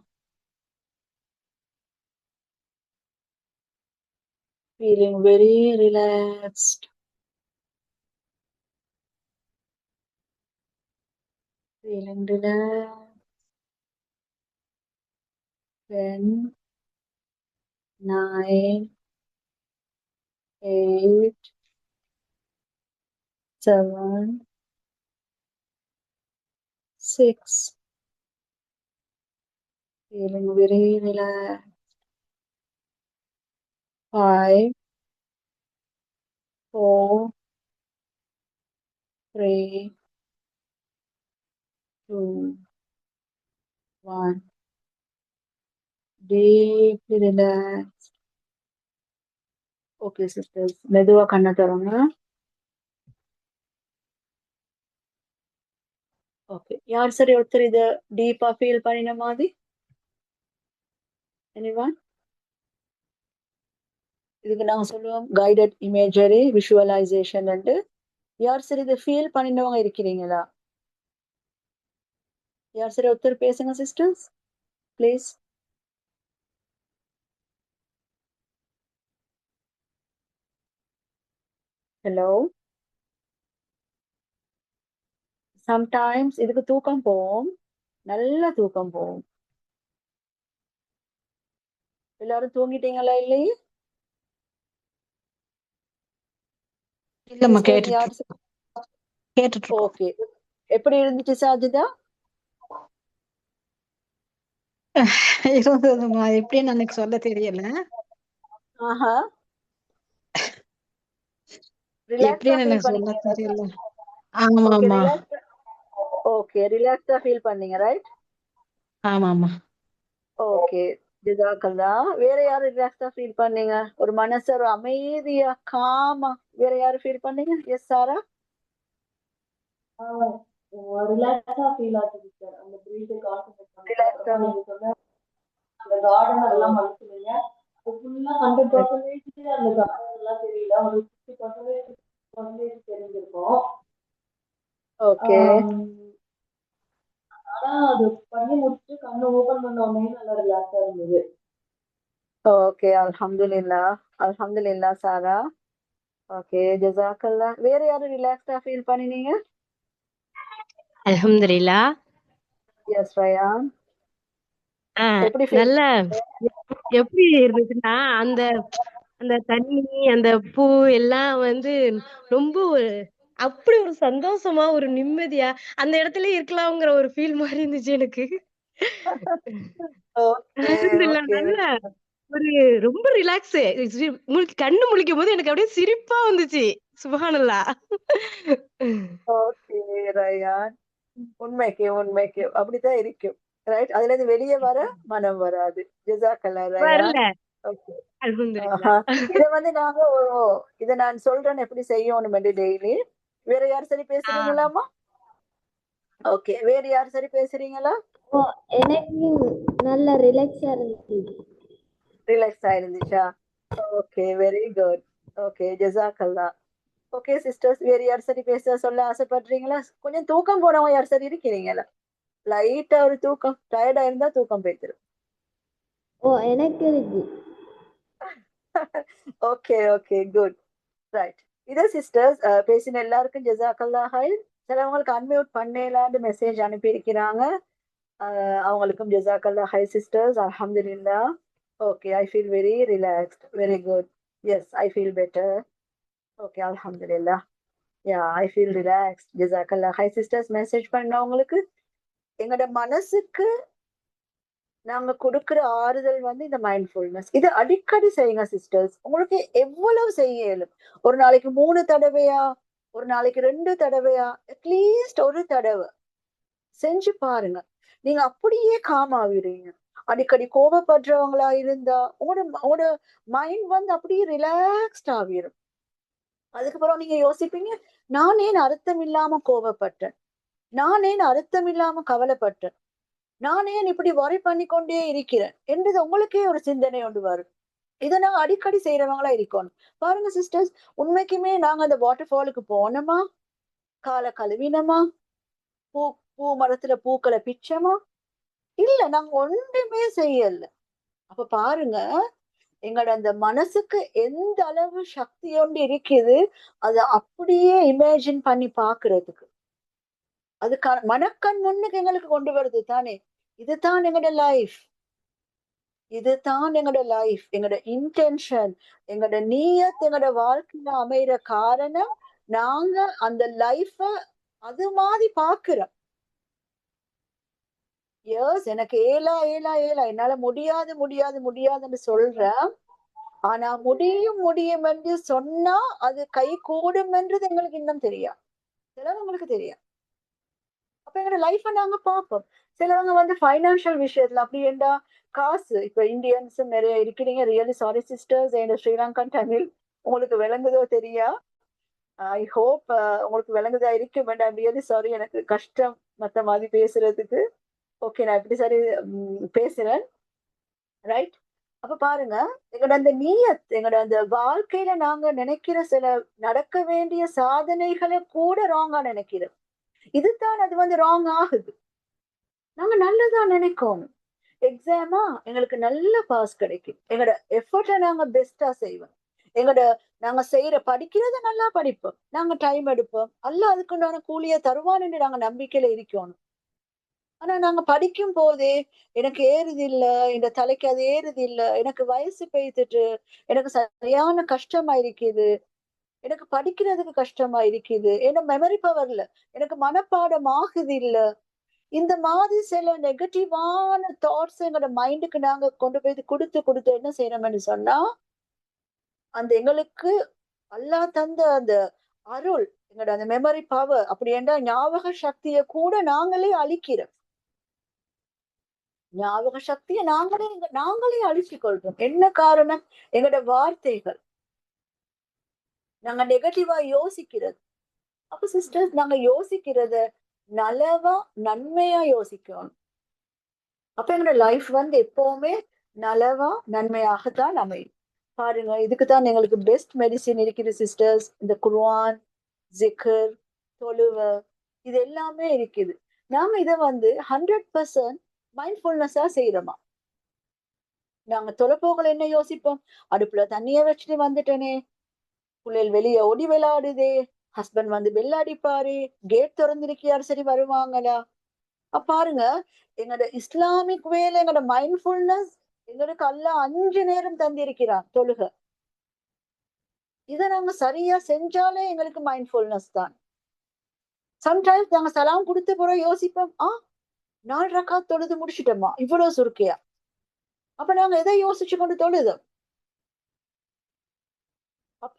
A: Feeling very relaxed. Feeling relaxed. 10, 9, 8, 7, 6. Feeling very relaxed. 5, 4, 3, 2, 1. Deeply relaxed. Okay, sisters. மெதுவா கண்ணை திறங்க. ஓகே, யார் சரி ஒருத்தர் இதை டீப்பா ஃபீல் பண்ணின மாதிரி? எனிவன்? இதுக்கு நாங்க சொல்லுவோம் கைடட் இமேஜரி விஷுவலைசேஷன். யார் சரி இதை ஃபீல் பண்ணினவங்க இருக்கிறீங்களா? யார் சரி ஒருத்தர் பேசுங்க சிஸ்டர்ஸ் ப்ளீஸ். ஹலோ. சம்டைம்ஸ் இதுக்கு தூக்கம் போகும், நல்ல தூக்கம் போகும். எல்லாரும் தூங்கிட்டீங்களா இல்லையே?
E: இல்லம்மா
A: சிஸ்டர்ஸ் யார்?
E: கேட்டுட்டு இருக்கோம்.
A: ஓகே. எப்படி இருந்துச்சு சாஜிதா?
E: இருந்ததுமா, எப்படின்னு எனக்கு சொல்ல தெரியல.
A: ஆஹா. ரிலாக்ஸா
E: எப்படின்னு
A: ஃபீல்
E: எனக்கு சொல்ல
A: பண்ணீங்க?
E: தெரியல.
A: ஓகே,
E: ஆமாமா
A: ரிலாக்ஸா ஃபீல் பண்ணீங்க, ரைட்?
E: ஆமாமா.
A: ஓகே, ஜிசாக்கல்லா. வேற யாரு ரிலாக்ஸா ஃபீல் பண்ணீங்க? ஒரு மனசு ஒரு அமைதியா காமா வேற யாரு ஃபீல் பண்ணீங்க? எஸ் சாரா?
H: ரிலாக்ஸா ஃபீல் ஆகுது சார். அந்த பிரீத் கான்சென்ட்ரேட் பண்ணி
A: ரிலாக்ஸா.
H: நீங்க சொன்ன அந்த கார்டன் எல்லாம் மனுஷங்க ஃபுல்லா 100% அந்த கார்டன் எல்லாம் தெரியல, ஒரு 50% தெரிஞ்சிருக்கும்.
A: ஓகே.
H: ஆனா அது பண்ணி முடிச்சுட்டு கண்ணை ஓபன் பண்ண உடனே நல்லா ரிலாக்ஸா இருந்தது.
A: ஓகே, அல்ஹம்துலில்லாஹ் சாரா. ஓகே, ஜஸாக்கல்லா. வேற யாரு ரிலாக்ஸா ஃபீல் பண்ணினீங்க?
I: அல்ஹம்துலில்லா.
A: S rayon.
I: ஆ,
A: எப்படி ஃபீல்?
I: நல்ல எப்படி இருந்துச்சுன்னா அந்த அந்த தண்ணி அந்த பூ எல்லாம் வந்து ரொம்ப அப்படி ஒரு சந்தோஷமா ஒரு நிம்மதியா அந்த இடத்துல இருக்கலாம்ங்கிற ஒரு ஃபீல் மாதிரி இருந்துச்சு எனக்கு.
A: ஓகே,
I: அல்ஹம்துலில்லா.
A: ஓகே.
I: நல்ல ஒரு ரொம்ப ரிலாக்ஸ். கண்ணு முழிக்கும் போது எனக்கு அப்படியே சிரிப்பா வந்துச்சு. சுபஹானல்லாஹ்.
A: ஓகே ரயான். உண்மைக்கு அப்படித்தான் இருக்கும், ரைட்? அதுல இருந்து வெளியே வர மனம் வராது. ஜஸாக்கல்லா ரயான்.
I: வரல.
A: ஓகே.
I: அல்ஹம்துலில்லா.
A: இத வந்து நாங்க இத நான் சொல்றேன் எப்படி செய்யணும் டெய்லி. வேற யார் சரி பேசுறீங்களாமா? ஓகே, வேற யார் சரி பேசுறீங்களா?
C: எனக்கு நல்ல ரிலாக்ஸா இருந்துச்சு.
A: ரிலாக்ஸா இருந்துச்சா? Okay, very good. ஓகே, ஜஸாக்கல்லா. ஓகே சிஸ்டர்ஸ், வேற யார் சரி பேச சொல்ல ஆசைப்படுறீங்களா? கொஞ்சம் தூக்கம் போனவங்க யார் சரி இருக்கிறீங்களா? லைட்டா ஒரு தூக்கம், டயர்டா இருந்தா தூக்கம் போய்த்திரும்.
C: எனக்கு இருக்கு.
A: Okay, okay, good, right. இத சிஸ்டர்ஸ் பேசின எல்லாருக்கும் ஜஸாக்கல்லா ஹைர். சிலவங்களுக்கு அன்மியூட் பண்ணலான்னு மெசேஜ் அனுப்பி இருக்கிறாங்க. அவங்களுக்கும் ஜஸாக்கல்லா ஹை சிஸ்டர்ஸ். அல்ஹம்துலில்லாஹ். Okay, I feel very relaxed. Very good. Yes, I feel better. Okay, அல்ஹம்துலில்லாஹ். Yeah, I feel relaxed. ஜஸாக்கல்லா ஹை சிஸ்டர்ஸ். மெசேஜ் பண்ணவங்களுக்கு எங்களோட மனசுக்கு நாங்க கொடுக்கிற ஆறுதல் வந்து இந்த மைண்ட்ஃபுல்னஸ். இது அடிக்கடி செய்யுங்க சிஸ்டர்ஸ். உங்களுக்கு எவ்வளவு செய்ய இயலும். ஒரு நாளைக்கு 3 தடவையா, ஒரு நாளைக்கு 2 தடவையா, அட்லீஸ்ட் ஒரு தடவை செஞ்சு பாருங்க. நீங்க அப்படியே காம் ஆகிடுவீங்க. அடிக்கடி கோபப்படுறவங்களா இருந்தா உங்களோட மைண்ட் வந்து அப்படியே ரிலாக்ஸ்ட் ஆகிரும். அதுக்கப்புறம் நீங்க யோசிப்பீங்க, நான் ஏன் அர்த்தம் இல்லாம கோபப்பட்டேன், நான் ஏன் அர்த்தம் இல்லாம கவலைப்பட்டேன், நான் ஏன் இப்படி வரி பண்ணிக்கொண்டே இருக்கிறேன் என்றது உங்களுக்கே ஒரு சிந்தனை ஒன்று வரும். இதை நாங்க அடிக்கடி செய்யறவங்களா இருக்கணும். பாருங்க சிஸ்டர்ஸ், உண்மைக்குமே நாங்க அந்த வாட்டர் ஃபாலுக்கு போனோமா, காலை கழுவினமா, பூ மரத்துல பூக்களை பிச்சமா? இல்ல, நாங்க ஒன்றுமே செய்யல. அப்ப பாருங்க, எங்களோட அந்த மனசுக்கு எந்த அளவு சக்தி ஒன்று இருக்குது, அதை அப்படியே இமேஜின் பண்ணி பாக்குறதுக்கு. அதுக்கான மனக்கண் முன்னுக்கு எங்களுக்கு கொண்டு வருது தானே. இதுதான் எங்களோட லைஃப், இதுதான் எங்களோட லைஃப். எங்களோட இன்டென்ஷன், எங்களோட நீயத் எங்களோட வாழ்க்கையில அமைகிற காரணம் நாங்க அந்த லைஃப அது மாதிரி பாக்குறோம். எஸ், எனக்கு ஏலா என்னால முடியாதுன்னு சொல்றேன். ஆனா முடியும் என்று சொன்னா அது கை கூடும் என்றது எங்களுக்கு இன்னும் தெரியும், சிலவங்களுக்கு தெரியும். அப்ப எங்களோட லைஃப நாங்க பார்ப்போம். சிலவங்க வந்து ஃபைனான்சியல் விஷயத்துல அப்படி ஏண்டா காசு, இப்ப இந்தியன்ஸ் நிறைய இருக்கிறீங்க. ரியலி சாரி சிஸ்டர்ஸ், என் ஸ்ரீலங்கன் தமிழ் உங்களுக்கு விளங்குதோ தெரியா? ஐ ஹோப் உங்களுக்கு விளங்குதா இருக்கும். பட் ஐம் ரியலி சாரி, எனக்கு கஷ்டம் மத்த மாதிரி பேசுறதுக்கு. ஓகே, நான் எப்படி சரி பேசுறேன், ரைட்? அப்ப பாருங்க, எங்களோட அந்த நீயத், எங்களோட அந்த வாழ்க்கையில நாங்க நினைக்கிற சில நடக்க வேண்டிய சாதனைகளை கூட ராங்கா நினைக்கிறோம். இதுதான் அது வந்து ராங் ஆகுது. நாங்க நல்லதா நினைக்கோம். எக்ஸாமா எங்களுக்கு நல்ல பாஸ் கிடைக்கும், எங்களோட எஃபர்ட்டை நாங்க பெஸ்டா செய்வோம். எங்களோட நாங்க செய்யற படிக்கிறத நல்லா படிப்போம், நாங்க டைம் எடுப்போம். அல்ல அதுக்குண்டான கூலிய தருவான்னு நாங்க நம்பிக்கையில இருக்கணும். ஆனா நாங்க படிக்கும் போதே எனக்கு ஏறுது இல்ல, இந்த தலைக்கு அது ஏறுது இல்ல, எனக்கு வயசு பெய்துட்டு, எனக்கு சரியான கஷ்டமா இருக்குது, எனக்கு படிக்கிறதுக்கு கஷ்டமா இருக்குது, ஏன்னா மெமரி பவர்ல எனக்கு மனப்பாடம் ஆகுது இல்ல. இந்த மாதிரி சில நெகட்டிவான தாட்ஸ் எங்களோட மைண்டுக்கு நாங்க கொண்டு போய் கொடுத்து கொடுத்து என்ன செய்யணும்னு சொன்னா, அந்த எங்களுக்கு அல்லாஹ் தந்த அந்த அருள், எங்களோட அந்த மெமரி பவர், அப்படி என்றா ஞாபக சக்தியை கூட நாங்களே அழிக்கிறோம். ஞாபக சக்தியை நாங்களே அழிச்சு கொள்றோம். என்ன காரணம்? எங்களோட வார்த்தைகள், நாங்க நெகட்டிவா யோசிக்கிறது. அப்ப சிஸ்டர்ஸ், நாங்க யோசிக்கிறத நலவா நன்மையா யோசிக்கணும். அப்ப எங்களோட லைஃப் வந்து எப்பவுமே நலவா நன்மையாகத்தான் அமையும். பாருங்க, இதுக்குதான் எங்களுக்கு பெஸ்ட் மெடிசின் இருக்குது சிஸ்டர்ஸ். இந்த குர்ஆன், ஜிக்ர், தொழுவ, இது எல்லாமே இருக்குது. நாம இதை வந்து 100% மைண்ட்ஃபுல்னஸா செய்யறோமா? நாங்க தொலைபோகல என்ன யோசிப்போம்? அடுப்புல தண்ணிய வச்சுட்டு வந்துட்டேனே, புள்ளைகள் வெளியே ஓடி விளையாடுதே, ஹஸ்பண்ட் வந்து பெல் அடிப்பாரு, கேட் திறந்திருக்கியாரு, சரி வருவாங்களா? பாருங்க, எங்களோட இஸ்லாமிக் வேலை, எங்களோட மைண்ட்ஃபுல்னஸ் எங்களுக்கு அல்லாஹ் 5 நேரம் தந்திருக்கிறான் தொழுக. இதை நாங்க சரியா செஞ்சாலே எங்களுக்கு மைண்ட்ஃபுல்னஸ் தான். சம்டைம்ஸ் நாங்க சலாம் கொடுத்த பிறகு யோசிப்போம், 4 ரக்காத் தொழுது முடிச்சிட்டோமா, இவ்வளவு சுருக்கையா? அப்ப நாங்க எதை யோசிச்சு கொண்டு தொழுதோம்?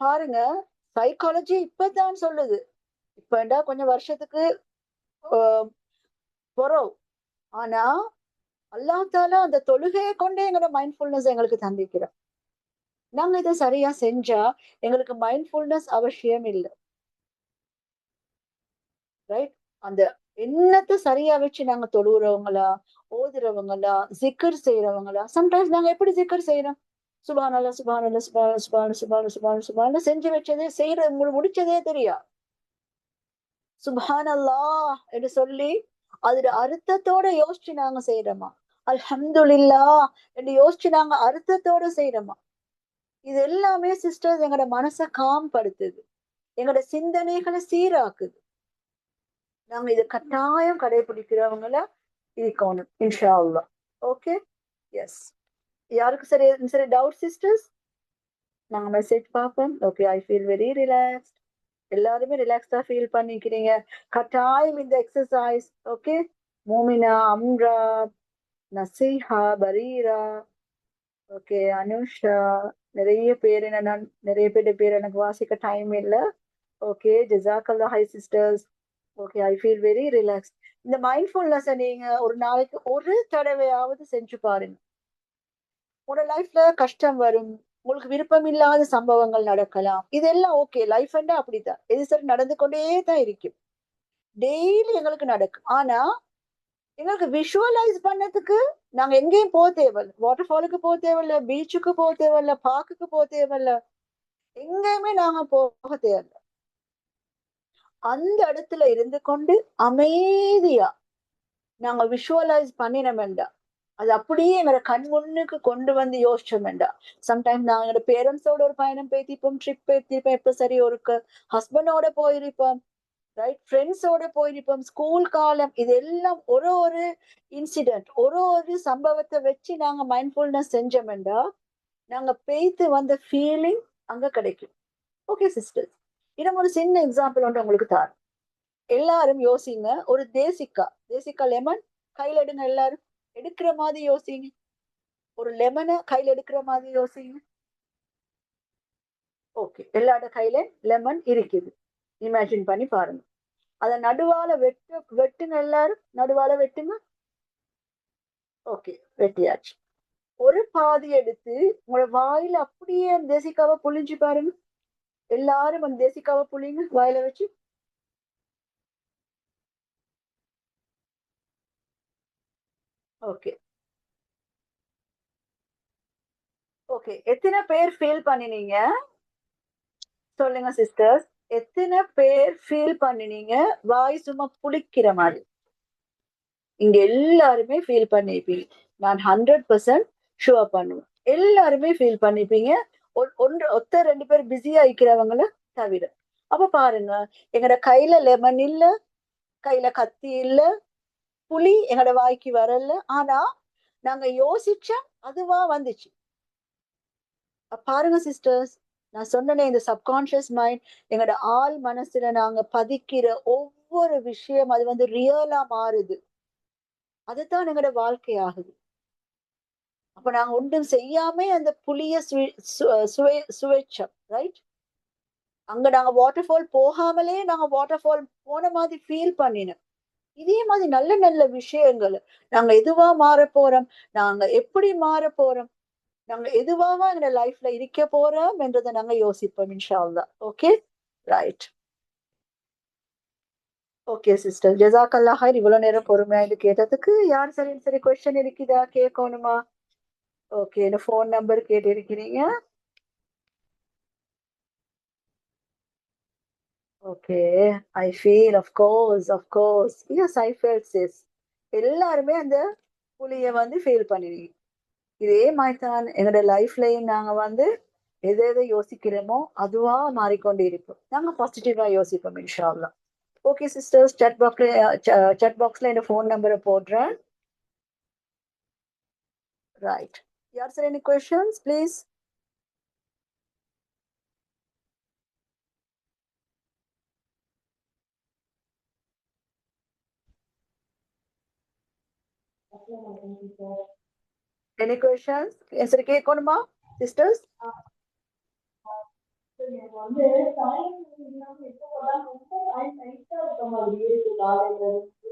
A: பாருங்க, சைக்காலஜி இப்பதான் சொல்லுது. இப்பண்டா கொஞ்சம் வருஷத்துக்கு பொறவு. ஆனா அல்லாஹ் தாலா அந்த தொழுகையை கொண்டே எங்களோட மைண்ட்ஃபுல்னஸ் எங்களுக்கு தந்திக்கிறோம். நாங்க இதை சரியா செஞ்சா எங்களுக்கு மைண்ட்ஃபுல்னஸ் அவசியம் இல்லை. ரைட்? அந்த எண்ணத்தை சரியா வச்சு நாங்க தொழுகிறவங்களா, ஓதுறவங்களா, ஜிக்கர் செய்யறவங்களா? சம்டைம்ஸ் நாங்க எப்படி ஜிக்கர் செய்யறோம்? சுபானல்லா சுபானல்லா சுபான சுபான சுபான சுபான சுபான செஞ்சு வச்சதே செய்யற முடிச்சதே தெரியா. சுபானல்லா என்று சொல்லி அதோட அர்த்தத்தோட யோசிச்சு நாங்க செய்யறோமா? அல்ஹம்துலில்லாஹ் என்று யோசிச்சு நாங்க அர்த்தத்தோட செய்யறோமா? இது எல்லாமே சிஸ்டர்ஸ் எங்களோட மனசை காம்படுத்துது, எங்களோட சிந்தனைகளை சீராக்குது. நாங்க இதை கட்டாயம் கடைபிடிக்கிறவங்கள இருக்கணும் இன்ஷா அல்லாஹ். Okay, S. யாருக்கு சரி சரி டவுட் சிஸ்டர்ஸ்? நாங்க மெசேஜ் பார்ப்போம். Okay, I feel very relaxed. எல்லாருமே ரிலாக்ஸ்டா ஃபீல் பண்ணிக்கிறீங்க. கட்டாயம் இந்த exercise. Okay, Momina, Amra, Naseeha, Bareera, okay, Anusha, நிறைய பேர் நிறைய பேர் எனக்கு வாசிக்க டைம் இல்லை. ஓகே, ஜஸாக்கல்லா ஹை sisters. Okay, I feel very relax. இந்த மைண்ட்ஃபுல்னஸ் நீங்க ஒரு நாளைக்கு ஒரு தடவையாவது செஞ்சு பாருங்க. உங்களோட லைஃப்ல கஷ்டம் வரும், உங்களுக்கு விருப்பம் இல்லாத சம்பவங்கள் நடக்கலாம், இதெல்லாம் ஓகே. லைஃப் அப்படித்தான், எது சரி நடந்து கொண்டே தான் இருக்கும், டெய்லி எங்களுக்கு நடக்கும். ஆனா எங்களுக்கு விஷுவலைஸ் பண்ணதுக்கு நாங்க எங்கேயும் போக தேவையில்ல. வாட்டர் ஃபாலுக்கு போக தேவையில்ல, பீச்சுக்கு போக தேவையில்ல, பார்க்குக்கு போக தேவையில்ல, எங்கேயுமே நாங்க போக தேவையில்ல. அந்த இடத்துல இருந்து கொண்டு அமைதியா நாங்க விஷுவலைஸ் பண்ணின வேண்டாம், அது அப்படியே எங்களோட கண் முன்னுக்கு கொண்டு வந்து யோசிச்சோம் வேண்டாம். சம்டைம்ஸ் நாங்க எங்களோட பேரண்ட்ஸோட ஒரு பயணம் பேத்திப்போம், ட்ரிப் பேத்திப்போம், எப்ப சரி ஒரு ஹஸ்பண்டோட போயிருப்போம், ரைட், ஃப்ரெண்ட்ஸோட போயிருப்போம், ஸ்கூல் காலம், இதெல்லாம் ஒரு இன்சிடென்ட், ஒரு சம்பவத்தை வச்சு நாங்க மைண்ட்ஃபுல்னஸ் செஞ்சோம் வேண்டாம், நாங்க பேத்து வந்த ஃபீலிங் அங்க கிடைக்கும். ஓகே சிஸ்டர்ஸ், இன்னும் ஒரு சின்ன எக்ஸாம்பிள் ஒன்று உங்களுக்கு தரேன். எல்லாரும் யோசிங்க, ஒரு தேசிக்கா லெமன் கையில எடுங்க. எல்லாரும் எடுக்கிற மாதிரி யோசிங்க. ஒரு லெமனை கையில எடுக்கிற மாதிரி யோசிங்க. ஓகே, எல்லாரோட கையில லெமன் இருக்குது, இமேஜின் பண்ணி பாருங்க. அத நடுவால வெட்டுங்க. எல்லாரும் நடுவால வெட்டுங்க. ஓகே, வெட்டியாச்சு. ஒரு பாதி எடுத்து உங்களோட வாயில அப்படியே அந்த தேசிக்காவை புளிஞ்சு பாருங்க. எல்லாரும் அந்த தேசிக்காவை புளிங்க வாயில வச்சு. ஓகே ஓகே, எத்தனை பேர் ஃபீல் பண்ணினீங்க சொல்லுங்க சிஸ்டர்ஸ்? எத்தனை பேர் ஃபீல் பண்ணினீங்க வாய் சும்மா புளிக்கிற மாதிரி? இங்க எல்லாருமே ஃபீல் பண்ணிப்பீங்க, நான் 100% ஷுவர் பண்ணுவேன். எல்லாருமே ஃபீல் பண்ணிப்பீங்க, ஒருத்தர் 2 பேர் பிஸியா இருக்கிறவங்கள தவிர. அப்ப பாருங்க, எங்கட கையில லெமன் இல்ல, கையில கத்தி இல்ல, புலி எங்களோட வாய்க்கு வரல, ஆனா நாங்க யோசிச்சா அதுவா வந்துச்சு. பாருங்க சிஸ்டர்ஸ், நான் சொன்னேனே இந்த சப்கான்ஷியஸ் மைண்ட் எங்களோட ஆள் மனசுல நாங்க பதிக்கிற ஒவ்வொரு விஷயம் அது வந்து ரியலா மாறுது. அதுதான் எங்களோட வாழ்க்கை ஆகுது. அப்ப நாங்க ஒன்றும் செய்யாம அந்த புளிய சுவைச்சோம், ரைட்? அங்க நாங்க வாட்டர் ஃபால் போகாமலே நாங்க வாட்டர் ஃபால் போன மாதிரி ஃபீல் பண்ணினோம். இதே மாதிரி நல்ல நல்ல விஷயங்கள் நாங்க எதுவா மாற போறோம், நாங்க எப்படி மாற போறோம், நாங்க எதுவாவா எங்க லைஃப்ல இருக்க போறோம் என்றதை நாங்க யோசிப்போம் இன்ஷா அல்லாஹ். Okay, right. ஓகே சிஸ்டர், ஜஸாக்கல்லாஹ் ஹைர். இவ்வளவு நேரம் பொறுமையா இது கேட்டதுக்கு. யார் சரி கொஸ்டின் இருக்குதா, கேட்கணுமா? ஓகே, என்ன ஃபோன் நம்பர் கேட்டு இருக்கிறீங்க. Okay, I feel of course yes I felt this. எல்லாருமே அந்த புலிய வந்து ஃபீல் பண்ணினீங்க. இதே மாதிரி தான் எங்களோட லைஃப்லயும் நாங்க வந்து எதை எதை யோசிக்கிறோமோ அதுவா மாறிக்கொண்டு இருப்போம். நாங்க பாசிட்டிவா யோசிப்போம் இன்ஷா அல்லாஹ். ஓகே சிஸ்டர்ஸ், chat பாக்ஸ்ல இந்த ஃபோன் நம்பரை போடுறேன். ரைட், யார் sir any questions please? Any questions? சரி, கேட்கணுமா சிஸ்டர்ஸ்?
H: எனக்கு வந்து டைம் இல்லாம எப்போ போட்டாலும் ரொம்ப டைம் டைட்டா இருக்க மாதிரி இருக்கு. காலையில இருந்து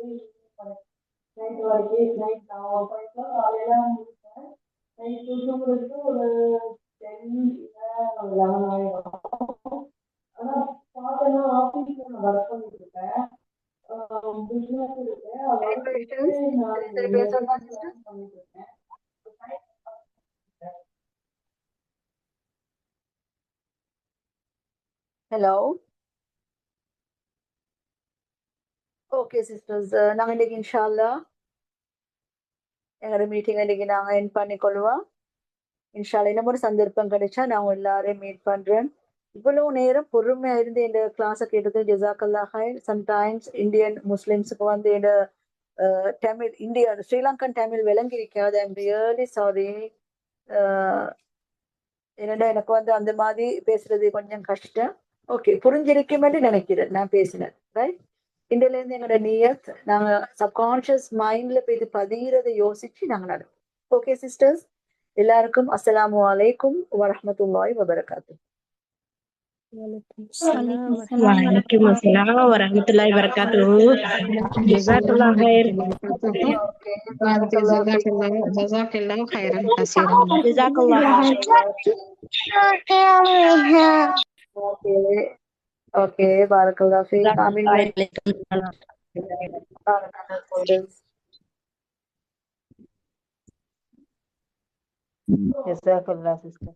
H: நைட் வரைக்கும் நைட் நான் ஒரு 5 காலையில முடிப்பேன். நைட் தூங்குறதுக்கு ஒரு 10 இல்லை 11 ஆயிடும். ஆனா பார்த்தேன்னா ஆஃபீஸ்ல நான் ஒர்க் பண்ணிட்டு இருக்கேன், பிஸ்னஸ் இருக்கு. அதை
A: எனி
H: விட்டுட்டு
A: கொஸ்டின்ஸ்?
H: நான்
A: சரி பேசணுமா
H: மெடிடேஷன்
A: சிஸ்டர்?
H: பண்ணிட்டு இருக்கேன்.
A: ஹலோ. ஓகே சிஸ்டர்ஸ், நாங்க இன்னைக்கு இன்ஷா அல்லாஹ் எங்களோட மீட்டிங் இன்னைக்கு நாங்க என் பண்ணிக்கொள்வோம் இன்ஷா அல்லாஹ். இன்னும் ஒரு சந்தர்ப்பம் கிடைச்சா நான் எல்லாரையும் மீட் பண்றேன். இவ்வளவு நேரம் பொறுமையா இருந்து இந்த கிளாஸை கேட்டது ஜஸாக்கல்லாஹ் ஹைர். சம்டைம்ஸ் இந்தியன் முஸ்லிம்ஸுக்கு வந்து இந்த தமிழ் இந்தியா ஸ்ரீலங்கன் தமிழ் விளங்கி இருக்காது. I'm really sorry. என்னடா எனக்கு வந்து அந்த மாதிரி பேசுறது கொஞ்சம் கஷ்டம். ஓகே, புரிஞ்சிருக்கும் என்று நினைக்கிறேன் நான் பேசினேன், ரைட்? இன்றையில இருந்து எங்களோட நியத் நாங்க சப்கான்ஷியஸ் மைண்ட்ல போய் இது பதிகிறதை யோசிச்சு நாங்க நடப்போம். ஓகே சிஸ்டர்ஸ், எல்லாருக்கும் அஸ்ஸலாமு அலைக்கும் வரஹ்மத்துல்லாஹி வபரகாத்துஹு.
I: வலைக்கும் அஸ்ஸலாம் வரஹ்மத்துல்லாஹி வபரகாத்துஹு. ஜஸாக்கல்லாஹ் ஹைர்.
A: ஓகே, பாரக்கல்லாஹ் ஃபீக்.
E: ஜஸாக்கல்லாஹு ஹைரன் கஸீரன்.
I: ஜஸாக்கல்லாஹ்
A: ஓகே ஓகே, பாரக்கல்லாஹ் ஃபீக். ஆமீன். பாரக்கல்லாஹ் sisters. ஜஸாக்கல்லாஹ் sister.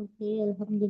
C: ஓகே, அல்ஹம்துலில்லாஹ்.